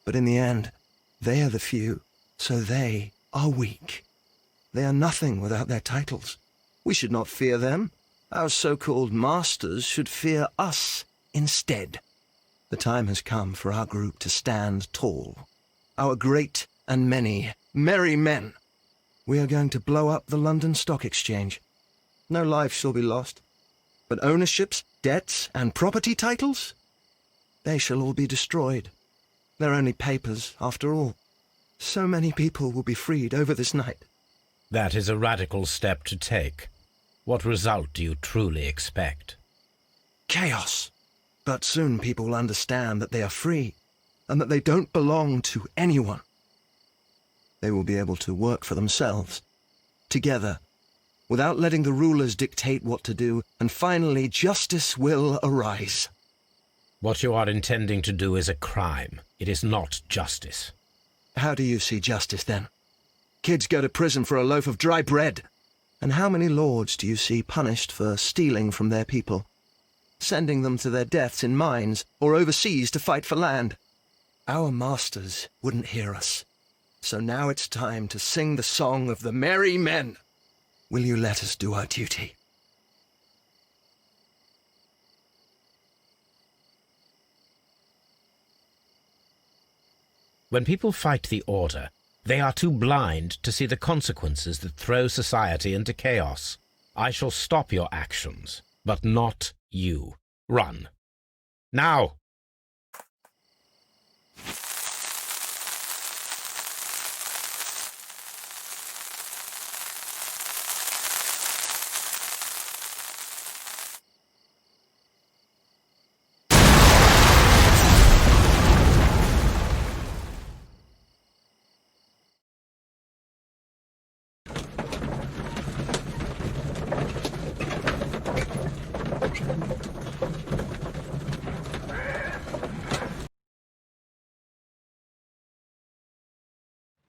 But in the end, they are the few, so they are weak. They are nothing without their titles. We should not fear them. Our so-called masters should fear us instead. The time has come for our group to stand tall. Our great and many merry men. We are going to blow up the London Stock Exchange. No life shall be lost. But ownerships, debts, and property titles? They shall all be destroyed. They're only papers, after all. So many people will be freed over this night. That is a radical step to take. What result do you truly expect? Chaos. But soon people will understand that they are free, and that they don't belong to anyone. They will be able to work for themselves, together, without letting the rulers dictate what to do, and finally justice will arise. What you are intending to do is a crime. It is not justice. How do you see justice, then? Kids go to prison for a loaf of dry bread. And how many lords do you see punished for stealing from their people, sending them to their deaths in mines or overseas to fight for land? Our masters wouldn't hear us. So now it's time to sing the song of the merry men. Will you let us do our duty? When people fight the Order, they are too blind to see the consequences that throw society into chaos. I shall stop your actions, but not you. Run. Now!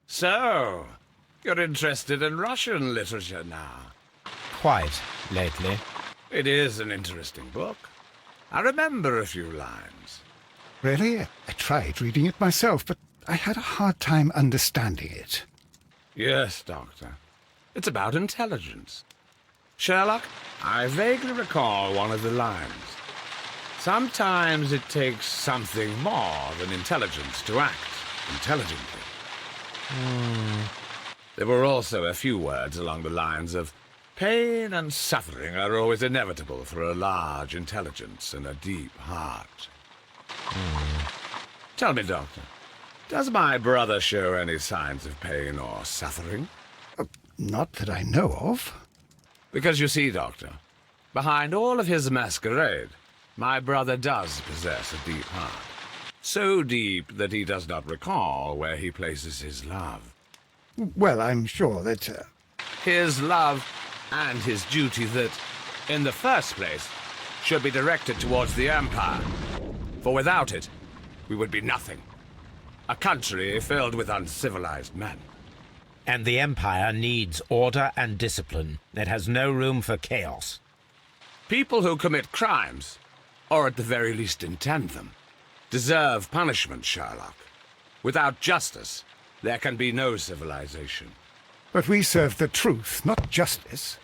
So, you're interested in Russian literature now? Quite, lately. It is an interesting book. I remember a few lines. Really? I tried reading it myself, but I had a hard time understanding it. Yes, Doctor. It's about intelligence. Sherlock, I vaguely recall one of the lines. Sometimes it takes something more than intelligence to act intelligently. There were also a few words along the lines of, pain and suffering are always inevitable for a large intelligence and a deep heart. Tell me, Doctor, does my brother show any signs of pain or suffering? Not that I know of. Because you see, Doctor, behind all of his masquerade, my brother does possess a deep heart. So deep that he does not recall where he places his love. Well, I'm sure that... His love and his duty that, in the first place, should be directed towards the Empire. For without it, we would be nothing. A country filled with uncivilized men. And the Empire needs order and discipline. It has no room for chaos. People who commit crimes, or at the very least intend them, deserve punishment, Sherlock. Without justice, there can be no civilization. But we serve the truth, not justice.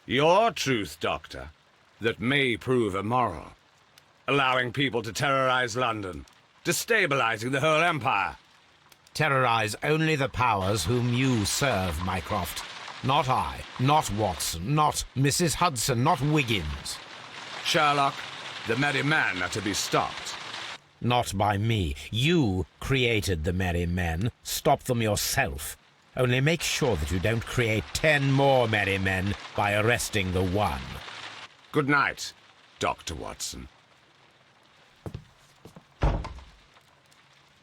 Your truth, Doctor, that may prove immoral. Allowing people to terrorize London, destabilizing the whole empire. Terrorize only the powers whom you serve, Mycroft. Not I, not Watson, not Mrs. Hudson, not Wiggins. Sherlock, the merry men are to be stopped. Not by me. You created the merry men. Stop them yourself. Only make sure that you don't create 10 more merry men by arresting the one. Good night, Dr. Watson.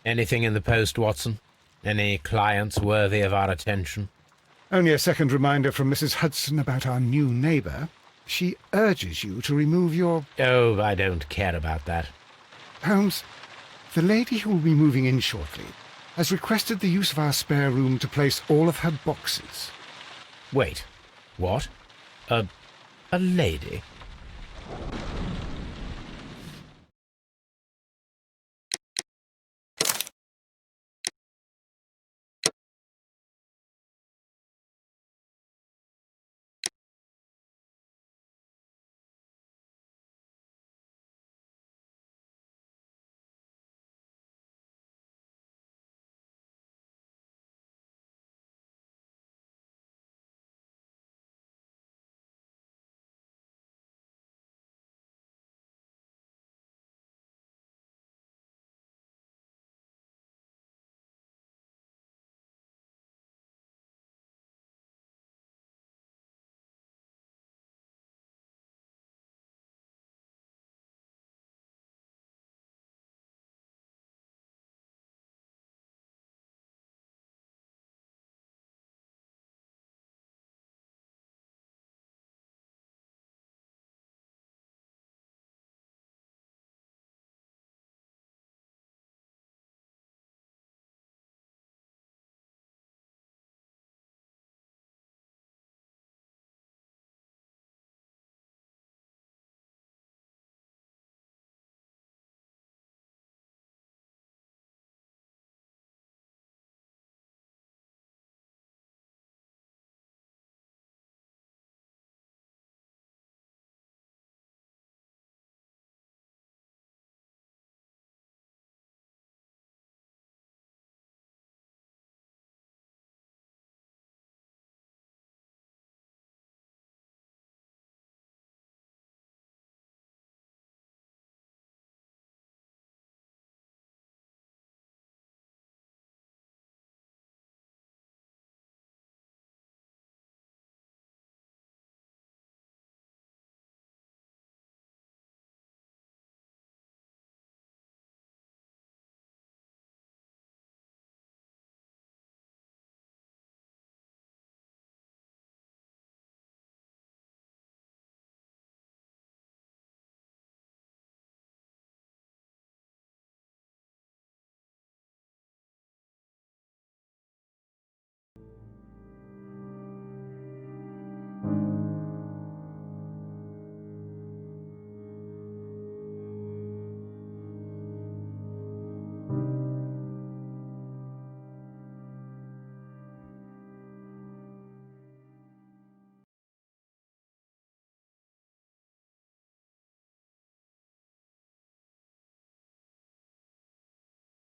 Anything in the post, Watson? Any clients worthy of our attention? Only a second reminder from Mrs. Hudson about our new neighbour. She urges you to remove your... Oh, I don't care about that. Holmes, the lady who will be moving in shortly has requested the use of our spare room to place all of her boxes. Wait, what? A lady?